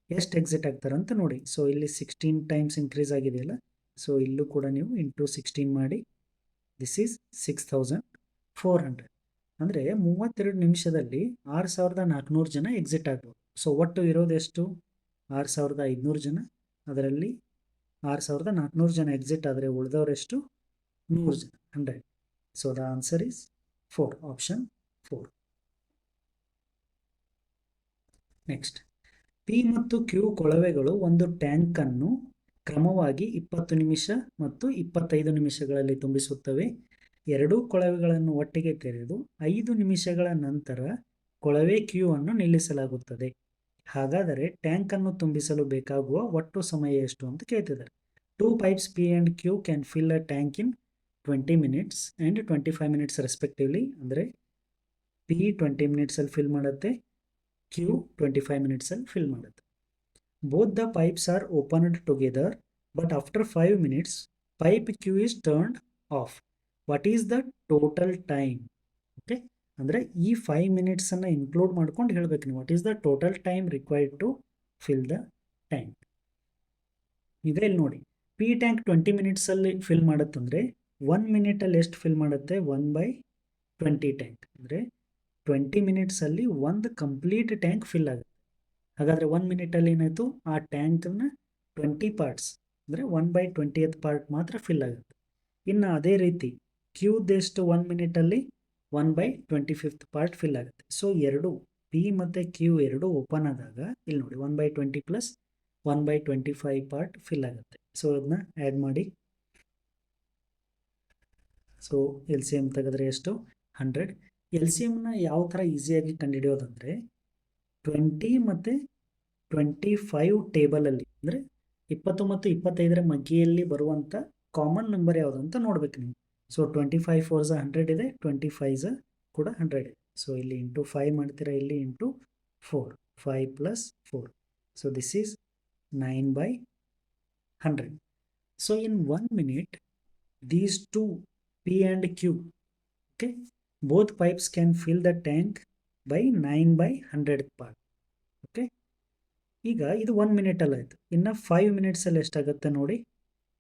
ಎಷ್ಟು ಎಕ್ಸಿಟ್ ಆಗ್ತಾರೆ ಅಂತ ನೋಡಿ. ಸೊ ಇಲ್ಲಿ 16 ಟೈಮ್ಸ್ ಇನ್ಕ್ರೀಸ್ ಆಗಿದೆಯಲ್ಲ, ಸೊ ಇಲ್ಲೂ ಕೂಡ ನೀವು ಇಂಟು 16 ಮಾಡಿ. This is 6400. ಅಂದರೆ 32 ನಿಮಿಷದಲ್ಲಿ 6400 ಜನ ಎಕ್ಸಿಟ್ ಆಗ್ಬೋದು. ಸೊ ಒಟ್ಟು ಇರೋದು ಎಷ್ಟು? 6500 ಜನ. ಅದರಲ್ಲಿ 6400 ಜನ ಎಕ್ಸಿಟ್ ಆದರೆ ಉಳಿದವರೆಷ್ಟು? 100 ಜನ, 100. So the answer is 4, option 4. Next, P ಮತ್ತು ಕ್ಯೂ ಕೊಳವೆಗಳು ಒಂದು ಟ್ಯಾಂಕನ್ನು ಕ್ರಮವಾಗಿ 20 ನಿಮಿಷ ಮತ್ತು 25 ನಿಮಿಷಗಳಲ್ಲಿ ತುಂಬಿಸುತ್ತವೆ. ಎರಡೂ ಕೊಳವೆಗಳನ್ನು ಒಟ್ಟಿಗೆ ತೆರೆದು 5 ನಿಮಿಷಗಳ ನಂತರ ಕೊಳವೆ ಕ್ಯೂ ಅನ್ನು ನಿಲ್ಲಿಸಲಾಗುತ್ತದೆ. ಹಾಗಾದರೆ ಟ್ಯಾಂಕನ್ನು ತುಂಬಿಸಲು ಬೇಕಾಗುವ ಒಟ್ಟು ಸಮಯ ಎಷ್ಟು ಅಂತ ಕೇಳ್ತಿದ್ದಾರೆ. 2 pipes P and Q can fill a tank in 20 minutes and 25 minutes respectively. ಅಂದರೆ P 20 ಮಿನಿಟ್ಸಲ್ಲಿ ಫಿಲ್ ಮಾಡುತ್ತೆ, Q 25 ಮಿನಿಟ್ಸಲ್ಲಿ ಫಿಲ್ ಮಾಡುತ್ತೆ. Both the pipes are opened together but after 5 minutes pipe Q is turned off. What is the total time? Okay, ಅಂದರೆ ಈ 5 ಮಿನಿಟ್ಸನ್ನು include ಮಾಡ್ಕೊಂಡು ಹೇಳ್ಬೇಕು ನೀವು. What is the total time required to fill the tank. ಈಗ ಇಲ್ಲಿ ನೋಡಿ, P tank 20 ಮಿನಿಟ್ಸಲ್ಲಿ ಫಿಲ್ ಮಾಡುತ್ತಂದರೆ 1 ಮಿನಿಟಲ್ಲಿ ಎಷ್ಟು ಫಿಲ್ ಮಾಡುತ್ತೆ? 1/20 ಟ್ಯಾಂಕ್. ಅಂದರೆ 20 ಮಿನಿಟ್ಸಲ್ಲಿ ಒಂದು ಕಂಪ್ಲೀಟ್ ಟ್ಯಾಂಕ್ ಫಿಲ್ ಆಗುತ್ತೆ. ಹಾಗಾದರೆ 1 ಮಿನಿಟಲ್ಲಿ ಏನಾಯಿತು? ಆ ಟ್ಯಾಂಕನ್ನು 20 ಪಾರ್ಟ್ಸ್ ಅಂದರೆ 1/20th ಪಾರ್ಟ್ ಮಾತ್ರ ಫಿಲ್ ಆಗುತ್ತೆ. ಇನ್ನು ಅದೇ ರೀತಿ ಕ್ಯೂದೆಷ್ಟು 1 ಮಿನಿಟಲ್ಲಿ 1/25th ಪಾರ್ಟ್ ಫಿಲ್ ಆಗುತ್ತೆ. ಸೊ ಎರಡು ಪಿ ಮತ್ತು ಕ್ಯೂ ಎರಡು ಓಪನ್ ಆದಾಗ ಇಲ್ಲಿ ನೋಡಿ 1/20 ಪ್ಲಸ್ 1/25 ಪಾರ್ಟ್ ಫಿಲ್ ಆಗುತ್ತೆ. ಸೊ ಅದನ್ನ ಆ್ಯಡ್ ಮಾಡಿ. ಸೊ ಎಲ್ ಸಿ ಎಮ್ ತೆಗೆದ್ರೆ ಎಷ್ಟು? 100. ಎಲ್ ಸಿ ಎಮ್ನ ಯಾವ ಥರ ಈಸಿಯಾಗಿ ಕಂಡುಹಿಡಿಯೋದಂದರೆ 20 ಮತ್ತು 25 ಟೇಬಲಲ್ಲಿ, ಅಂದರೆ 20 ಮತ್ತು 25ರ ಮಧ್ಯೆಯಲ್ಲಿ ಬರುವಂಥ ಕಾಮನ್ ನಂಬರ್ ಯಾವುದು ಅಂತ ನೋಡ್ಬೇಕು ನೀವು. ಸೊ 25 4s 100 ಇದೆ, 25s ಕೂಡ 100 ಇದೆ. ಸೊ ಇಲ್ಲಿ ಇಂಟು 5 ಮಾಡ್ತೀರಾ, ಇಲ್ಲಿ into 4, 5 plus 4. So this is 9/100. So in 1 minute these two P and Q, okay, both pipes can fill the tank by 9/100th part. Okay, ಈಗ ಇದು 1 ಮಿನಿಟಲ್ಲಿ ಆಯಿತು. ಇನ್ನು 5 ಮಿನಿಟ್ಸಲ್ಲಿ ಎಷ್ಟಾಗುತ್ತೆ ನೋಡಿ?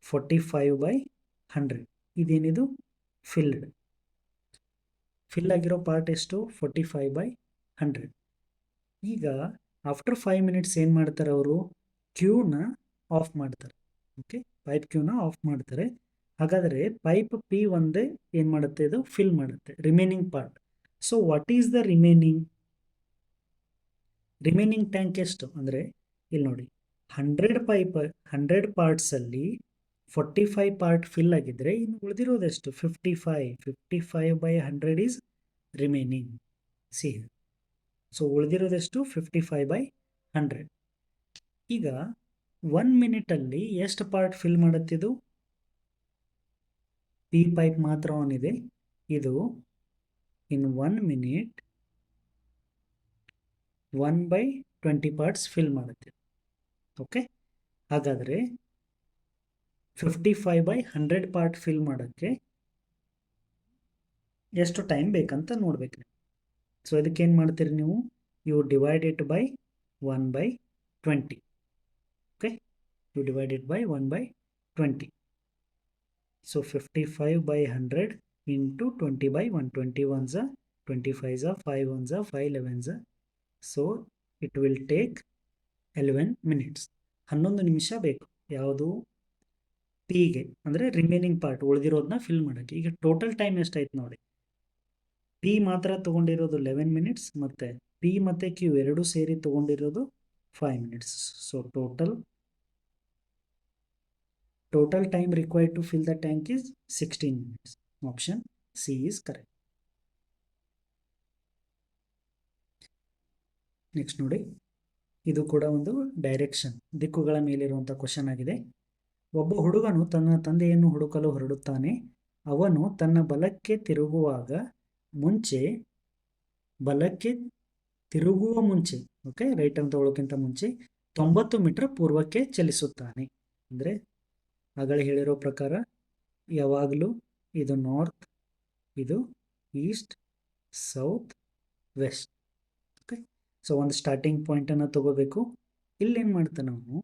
45/100. ಇದೇನಿದು? ಫಿಲ್ ಆಗಿರೋ ಪಾರ್ಟ್ ಎಷ್ಟು? 45/100. ಈಗ ಆಫ್ಟರ್ 5 ಮಿನಿಟ್ಸ್ ಏನು ಮಾಡ್ತಾರೆ ಅವರು? ಕ್ಯೂನ ಆಫ್ ಮಾಡ್ತಾರೆ. ಓಕೆ, ಪೈಪ್ ಕ್ಯೂನ ಆಫ್ ಮಾಡ್ತಾರೆ. ಹಾಗಾದರೆ ಪೈಪ್ ಪಿ ಒಂದೇ ಏನು ಮಾಡುತ್ತೆ? ಇದು ಫಿಲ್ ಮಾಡುತ್ತೆ remaining part. So what is the remaining tank ಎಷ್ಟು ಅಂದರೆ ಇಲ್ಲಿ ನೋಡಿ, 100 ಪಾರ್ಟ್ಸಲ್ಲಿ 45 ಪಾರ್ಟ್ ಫಿಲ್ ಆಗಿದ್ದರೆ ಇನ್ನು ಉಳಿದಿರೋದೆಷ್ಟು? 55/100 ಈಸ್ ರಿಮೈನಿಂಗ್. ಸಿ, ಸೊ ಉಳಿದಿರೋದೆಷ್ಟು? 55/100. ಈಗ 1 ಮಿನಿಟಲ್ಲಿ ಎಷ್ಟು ಪಾರ್ಟ್ ಫಿಲ್ ಮಾಡುತ್ತಿದ್ದು? ಪಿ ಪೈಪ್ ಮಾತ್ರ ಆನ್ ಇದೆ. ಇದು ಇನ್ 1 minute 1/20 ಪಾರ್ಟ್ಸ್ ಫಿಲ್ ಮಾಡುತ್ತೆ. ಓಕೆ, ಹಾಗಾದರೆ 55/100 ಪಾರ್ಟ್ ಫಿಲ್ ಮಾಡೋಕ್ಕೆ ಎಷ್ಟು ಟೈಮ್ ಬೇಕಂತ ನೋಡ್ಬೇಕು. ಸೊ ಇದಕ್ಕೇನು ಮಾಡ್ತೀರಿ ನೀವು? You divide it by 1/20. Okay, you divide it by 1/20. So 55/100 into 20/1. 21s 25s 5 1s 5 11s. So it will take 11 minutes. 11 ನಿಮಿಷ ಬೇಕು. ಯಾವುದು? ಪಿಗೆ, ಅಂದರೆ ರಿಮೈನಿಂಗ್ ಪಾರ್ಟ್ ಉಳಿದಿರೋದನ್ನ ಫಿಲ್ ಮಾಡೋಕ್ಕೆ. ಈಗ ಟೋಟಲ್ ಟೈಮ್ ಎಷ್ಟಾಯ್ತು ನೋಡಿ? ಪಿ ಮಾತ್ರ ತೊಗೊಂಡಿರೋದು 11 ಮಿನಿಟ್ಸ್ ಮತ್ತು ಪಿ ಮತ್ತು ಕ್ಯೂ ಎರಡೂ ಸೇರಿ ತೊಗೊಂಡಿರೋದು 5 minutes. So total time required to fill the tank is 16 minutes. Option C is correct. Next ನೋಡಿ, ಇದು ಕೂಡ ಒಂದು ಡೈರೆಕ್ಷನ್, ದಿಕ್ಕುಗಳ ಮೇಲಿರುವಂಥ ಕ್ವಶನ್ ಆಗಿದೆ. ಒಬ್ಬ ಹುಡುಗನು ತನ್ನ ತಂದೆಯನ್ನು ಹುಡುಕಲು ಹೊರಡುತ್ತಾನೆ. ಅವನು ತನ್ನ ಬಲಕ್ಕೆ ತಿರುಗುವ ಮುಂಚೆ ಓಕೆ, ರೈಟ್ ಅಂತ ತಗೊಳ್ಳೋಕ್ಕಿಂತ ಮುಂಚೆ 90 ಮೀಟರ್ ಪೂರ್ವಕ್ಕೆ ಚಲಿಸುತ್ತಾನೆ. ಅಂದರೆ ಆಗಲೇ ಹೇಳಿರೋ ಪ್ರಕಾರ ಯಾವಾಗಲೂ ಇದು ನಾರ್ತ್, ಇದು east, south, west. Okay, so ಒಂದು ಸ್ಟಾರ್ಟಿಂಗ್ ಪಾಯಿಂಟನ್ನು ತಗೋಬೇಕು. ಇಲ್ಲೇನು ಮಾಡ್ತಾನೆ ಅವನು?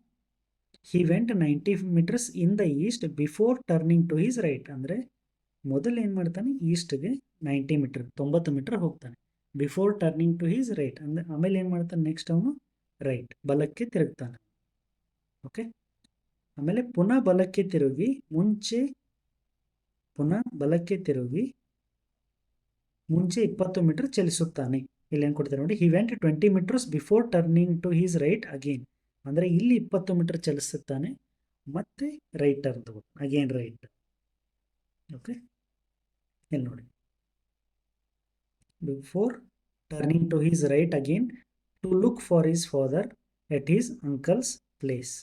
He went 90 meters in the east before turning to his right. ಅಂದರೆ ಮೊದಲು ಏನು ಮಾಡ್ತಾನೆ? ಈಸ್ಟ್ಗೆ 90 ಮೀಟರ್ 90 ಮೀಟರ್ ಹೋಗ್ತಾನೆ before turning to his right. ಅಂದರೆ ಆಮೇಲೆ ಏನು ಮಾಡ್ತಾನೆ? ನೆಕ್ಸ್ಟ್ ಅವನು ರೈಟ್, ಬಲಕ್ಕೆ ತಿರುಗ್ತಾನೆ. ಓಕೆ, ಆಮೇಲೆ ಪುನಃ ಬಲಕ್ಕೆ ತಿರುಗಿ ಮುಂಚೆ 20 ಮೀಟರ್ ಚಲಿಸುತ್ತಾನೆ. ಇಲ್ಲಿ ಏನು ಕೊಡ್ತಾರೆ ನೋಡಿ? He went 20 meters before turning to his right again. ಅಂದರೆ ಇಲ್ಲಿ 20 ಮೀಟರ್ ಚಲಿಸುತ್ತಾನೆ, ಮತ್ತೆ ರೈಟ್ ಟರ್ನ್ ತಗೋತಾನೆ, ಅಗೇನ್ ರೈಟ್. ಓಕೆ, ಇಲ್ಲಿ ನೋಡಿ, before turning to his right again to look for his father at his uncle's place.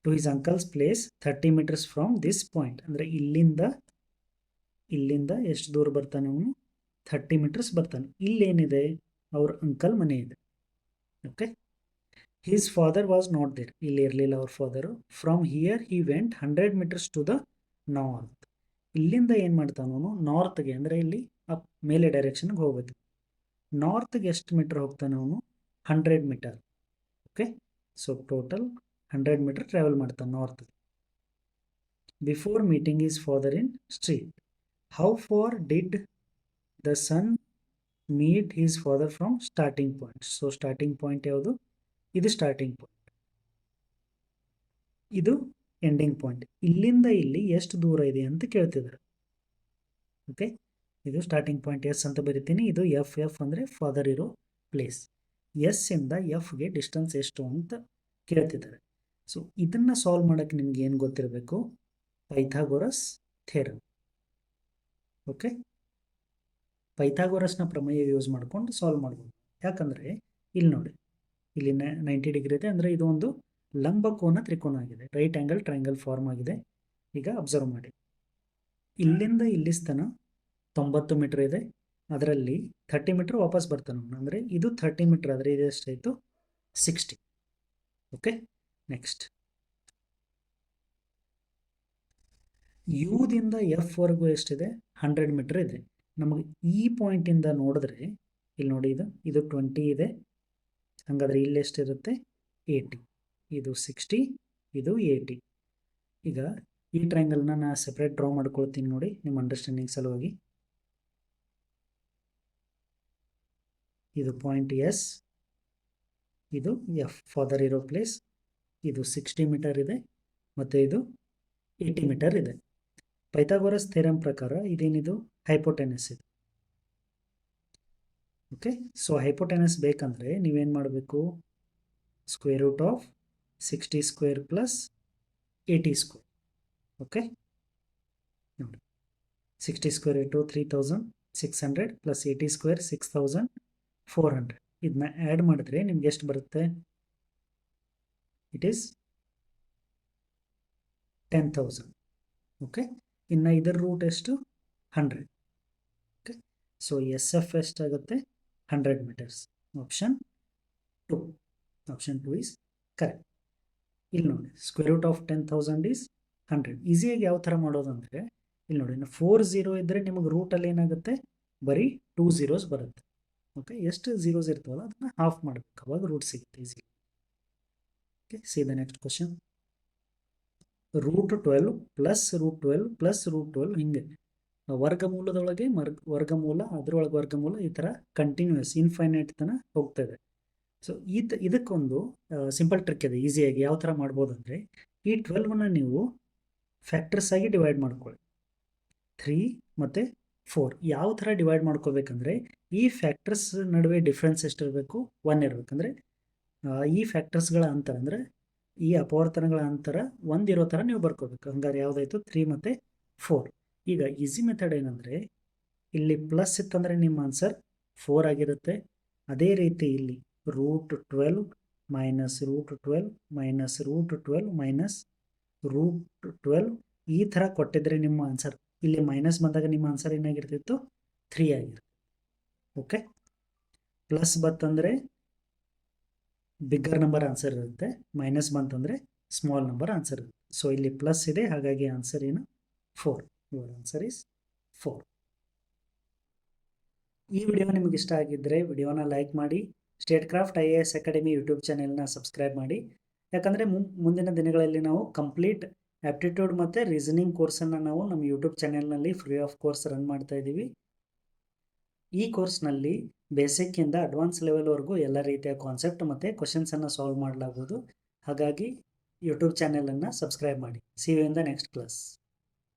To his uncle's place 30 meters from this point. ಅಂದರೆ ಇಲ್ಲಿಂದ ಎಷ್ಟು ದೂರ ಬರ್ತಾನೆ ಅವನು? 30 meters ಬರ್ತಾನೆ. ಇಲ್ಲೇನಿದೆ? ಅವ್ರ ಅಂಕಲ್ ಮನೆ ಇದೆ. Okay, his father was not there, ಇಲ್ಲಿ ಇರಲಿಲ್ಲ ಅವ್ರ father. From here he went 100 meters to the north. ಇಲ್ಲಿಂದ ಏನು ಮಾಡ್ತಾನವನು ನಾರ್ತ್ಗೆ, ಅಂದರೆ ಇಲ್ಲಿ ಅಪ್ ಮೇಲೆ ಡೈರೆಕ್ಷನ್ಗೆ ಹೋಗ್ಬೇಕು. ನಾರ್ತ್ಗೆ ಎಷ್ಟು ಮೀಟರ್ ಹೋಗ್ತಾನೆ ಅವನು? 100 metre. Okay, so total 100 metre travel ಮಾಡ್ತಾನೆ north. Before meeting is father in street. How far did the son meet his father from starting point? So starting point ಯಾವುದು? ಇದು ಸ್ಟಾರ್ಟಿಂಗ್ ಪಾಯಿಂಟ್, ಇದು ending point. ಇಲ್ಲಿಂದ ಇಲ್ಲಿ ಎಷ್ಟು ದೂರ ಇದೆ ಅಂತ ಕೇಳ್ತಿದ್ದಾರೆ. ಓಕೆ, ಇದು ಸ್ಟಾರ್ಟಿಂಗ್ ಪಾಯಿಂಟ್ ಎಸ್ ಅಂತ ಬರಿತೀನಿ. ಇದು ಎಫ್. ಎಫ್ ಅಂದರೆ ಫಾದರ್ ಇರೋ ಪ್ಲೇಸ್. ಎಸ್ ಇಂದ ಎಫ್ಗೆ ಡಿಸ್ಟೆನ್ಸ್ ಎಷ್ಟು ಅಂತ ಕೇಳ್ತಿದ್ದಾರೆ. ಸೊ ಇದನ್ನು ಸಾಲ್ವ್ ಮಾಡೋಕ್ಕೆ ನಿಮ್ಗೆ ಏನು ಗೊತ್ತಿರಬೇಕು? Pythagoras theorem. ಓಕೆ, ಪೈಥಾಗೋರಸ್ನ ಪ್ರಮೇಯ ಯೂಸ್ ಮಾಡ್ಕೊಂಡು ಸಾಲ್ವ್ ಮಾಡ್ಬೋದು. ಯಾಕಂದರೆ ಇಲ್ಲಿ ನೋಡಿ, ಇಲ್ಲಿ 90 ಡಿಗ್ರಿ ಇದೆ, ಅಂದರೆ ಇದು ಒಂದು ಲಂಬಕೋನ ತ್ರಿಕೋನ ಆಗಿದೆ, ರೈಟ್ ಆ್ಯಂಗಲ್ ಟ್ರಯಾಂಗಲ್ ಫಾರ್ಮ್ ಆಗಿದೆ. ಈಗ ಅಬ್ಸರ್ವ್ ಮಾಡಿ, ಇಲ್ಲಿಂದ ಇಲ್ಲಿಸ್ತನ 90 ಮೀಟರ್ ಇದೆ, ಅದರಲ್ಲಿ 30 ಮೀಟರ್ ವಾಪಸ್ ಬರ್ತಾನೆ, ಅಂದರೆ ಇದು 30 ಮೀಟರ್ ಆದರೆ ಇದು ಎಷ್ಟಾಯಿತು? 60. ಓಕೆ, ನೆಕ್ಸ್ಟ್ ಯುದಿಂದ ಎಫ್ ವರೆಗೂ ಎಷ್ಟಿದೆ? 100 ಮೀಟರ್ ಇದೆ. ನಮಗೆ ಈ ಪಾಯಿಂಟಿಂದ ನೋಡಿದ್ರೆ ಇಲ್ಲಿ ನೋಡಿ, ಇದು 20 ಇದೆ, ಹಾಗಾದರೆ ಇಲ್ಲಿ ಎಷ್ಟಿರುತ್ತೆ? 80. ಇದು 60, ಇದು 80. ಈಗ ಈ ಟ್ರಯಾಂಗಲ್ನ ನಾನು ಸೆಪ್ರೇಟ್ ಡ್ರಾ ಮಾಡ್ಕೊಳ್ತೀನಿ ನೋಡಿ, ನಿಮ್ಮ ಅಂಡರ್ಸ್ಟ್ಯಾಂಡಿಂಗ್ ಸಲುವಾಗಿ. ಇದು ಪಾಯಿಂಟ್ ಎಸ್, ಇದು ಎಫ್ ಫಾದರ್ ಇರೋ ಪ್ಲೇಸ್. ಇದು 60 ಮೀಟರ್ ಇದೆ ಮತ್ತು ಇದು 80 ಮೀಟರ್ ಇದೆ. ಪೈಥಾಗೋರಸ್ ಥಿಯರಮ್ ಪ್ರಕಾರ ಇದೇನಿದು? ಹೈಪೋಟೆನಸ್ ಇದೆ. ಓಕೆ, ಸೊ ಹೈಪೋಟೆನಸ್ ಬೇಕಂದರೆ ನೀವೇನು ಮಾಡಬೇಕು? Square root of 60 square plus 80 square. Okay, ನೋಡಿ 60 ಸ್ಕ್ವೇರ್ ಇಟ್ಟು 3600 ಪ್ಲಸ್ 80 ಸ್ಕ್ವೇರ್ 6400. ಇದನ್ನ ಆ್ಯಡ್ ಮಾಡಿದ್ರೆ ನಿಮ್ಗೆ ಎಷ್ಟು ಬರುತ್ತೆ? It is 10,000. ಓಕೆ, ಇನ್ನು ಇದರ ರೂಟ್ ಎಷ್ಟು? 100. ಓಕೆ, ಸೊ ಎಸ್ ಎಫ್ ಎಷ್ಟಾಗುತ್ತೆ? 100 meters. Option 2. Option 2 is correct. ಇಲ್ಲಿ ನೋಡಿ, ಸ್ಕ್ವೇರ್ ರೂಟ್ ಆಫ್ 10,000 ಈಸ್ 100. ಈಸಿಯಾಗಿ ಯಾವ ಥರ ಮಾಡೋದಂದರೆ ಇಲ್ಲಿ ನೋಡಿ, 4 0 ಇದ್ದರೆ ನಿಮಗೆ ರೂಟಲ್ಲಿ ಏನಾಗುತ್ತೆ? ಬರೀ 2 zeros ಬರುತ್ತೆ. ಓಕೆ, ಎಷ್ಟು ಝೀರೋಸ್ ಇರ್ತಾವಲ್ಲ ಅದನ್ನು ಹಾಫ್ ಮಾಡಬೇಕು, ಅವಾಗ ರೂಟ್ ಸಿಗುತ್ತೆ easy. Okay, C the next question. √12 plus √12 plus √12 ಹಿಂಗೆ ವರ್ಗಮೂಲದೊಳಗೆ ವರ್ಗಮೂಲ, ಅದರೊಳಗೆ ವರ್ಗಮೂಲ, ಈ ಥರ ಕಂಟಿನ್ಯೂಸ್ ಇನ್ಫೈನೈಟ್ ತನಕ ಹೋಗ್ತದೆ. ಸೊ ಇದಕ್ಕೊಂದು ಸಿಂಪಲ್ ಟ್ರಿಕ್ ಇದೆ, ಈಸಿಯಾಗಿ ಯಾವ ಥರ ಮಾಡ್ಬೋದು ಅಂದರೆ, ಈ 12ನ ನೀವು ಫ್ಯಾಕ್ಟರ್ಸ್ ಆಗಿ ಡಿವೈಡ್ ಮಾಡ್ಕೊಳ್ಳಿ. 3 ಮತ್ತು 4 ಯಾವ ಥರ ಡಿವೈಡ್ ಮಾಡ್ಕೋಬೇಕಂದ್ರೆ, ಈ ಫ್ಯಾಕ್ಟರ್ಸ್ ನಡುವೆ ಡಿಫ್ರೆನ್ಸ್ ಎಷ್ಟಿರಬೇಕು? 1 ಇರಬೇಕಂದ್ರೆ ಈ ಫ್ಯಾಕ್ಟರ್ಸ್ಗಳ ಅಂತರ ಅಂದರೆ ಈ ಅಪವರ್ತನಗಳ ಅಂತರ 1 ಇರೋ ಥರ ನೀವು ಬರ್ಕೋಬೇಕು. ಹಂಗಾರೆ ಯಾವುದಾಯಿತು? 3 ಮತ್ತು 4. ಈಗ ಈಸಿ ಮೆಥಡ್ ಏನಂದರೆ, ಇಲ್ಲಿ ಪ್ಲಸ್ ಇತ್ತಂದರೆ ನಿಮ್ಮ ಆನ್ಸರ್ 4 ಆಗಿರುತ್ತೆ. ಅದೇ ರೀತಿ ಇಲ್ಲಿ √12 ಮೈನಸ್ √12 ಮೈನಸ್ √12 ಮೈನಸ್ √12 ಈ ಥರ ಕೊಟ್ಟಿದ್ರೆ ನಿಮ್ಮ ಆನ್ಸರ್, ಇಲ್ಲಿ ಮೈನಸ್ ಬಂದಾಗ ನಿಮ್ಮ ಆನ್ಸರ್ ಏನಾಗಿರ್ತಿತ್ತು? 3 ಆಗಿರುತ್ತೆ. ಓಕೆ, ಪ್ಲಸ್ ಬಂತಂದರೆ ಬಿಗ್ಗರ್ ನಂಬರ್ ಆನ್ಸರ್ ಇರುತ್ತೆ, ಮೈನಸ್ ಬಂತಂದರೆ ಸ್ಮಾಲ್ ನಂಬರ್ ಆನ್ಸರ್ ಇರುತ್ತೆ. ಸೊ ಇಲ್ಲಿ ಪ್ಲಸ್ ಇದೆ, ಹಾಗಾಗಿ ಆನ್ಸರ್ ಏನು? 4. Your answer is 4. ಈ ವಿಡಿಯೋ ನಿಮಗೆ ಇಷ್ಟ ಆಗಿದ್ದರೆ ವಿಡಿಯೋನ ಲೈಕ್ ಮಾಡಿ, ಸ್ಟೇಟ್ಕ್ರಾಫ್ಟ್ IAS ಅಕಾಡೆಮಿ ಯೂಟ್ಯೂಬ್ ಚಾನೆಲ್ನ ಸಬ್ಸ್ಕ್ರೈಬ್ ಮಾಡಿ. ಯಾಕಂದರೆ ಮುಂದಿನ ದಿನಗಳಲ್ಲಿ ನಾವು ಕಂಪ್ಲೀಟ್ ಆ್ಯಪ್ಟಿಟ್ಯೂಡ್ ಮತ್ತು ರೀಸನಿಂಗ್ ಕೋರ್ಸನ್ನು ನಾವು ನಮ್ಮ ಯೂಟ್ಯೂಬ್ ಚಾನೆಲ್ನಲ್ಲಿ ಫ್ರೀ ಆಫ್ ಕೋರ್ಸ್ ರನ್ ಮಾಡ್ತಾ ಇದ್ದೀವಿ. ಈ ಕೋರ್ಸ್ನಲ್ಲಿ ಬೇಸಿಕ್ಕಿಂದ ಅಡ್ವಾನ್ಸ್ ಲೆವೆಲ್ವರೆಗೂ ಎಲ್ಲ ರೀತಿಯ ಕಾನ್ಸೆಪ್ಟ್ ಮತ್ತು ಕ್ವಶನ್ಸನ್ನು ಸಾಲ್ವ್ ಮಾಡಲಾಗುವುದು. ಹಾಗಾಗಿ ಯೂಟ್ಯೂಬ್ ಚಾನೆಲನ್ನು ಸಬ್ಸ್ಕ್ರೈಬ್ ಮಾಡಿ. See you in the next class.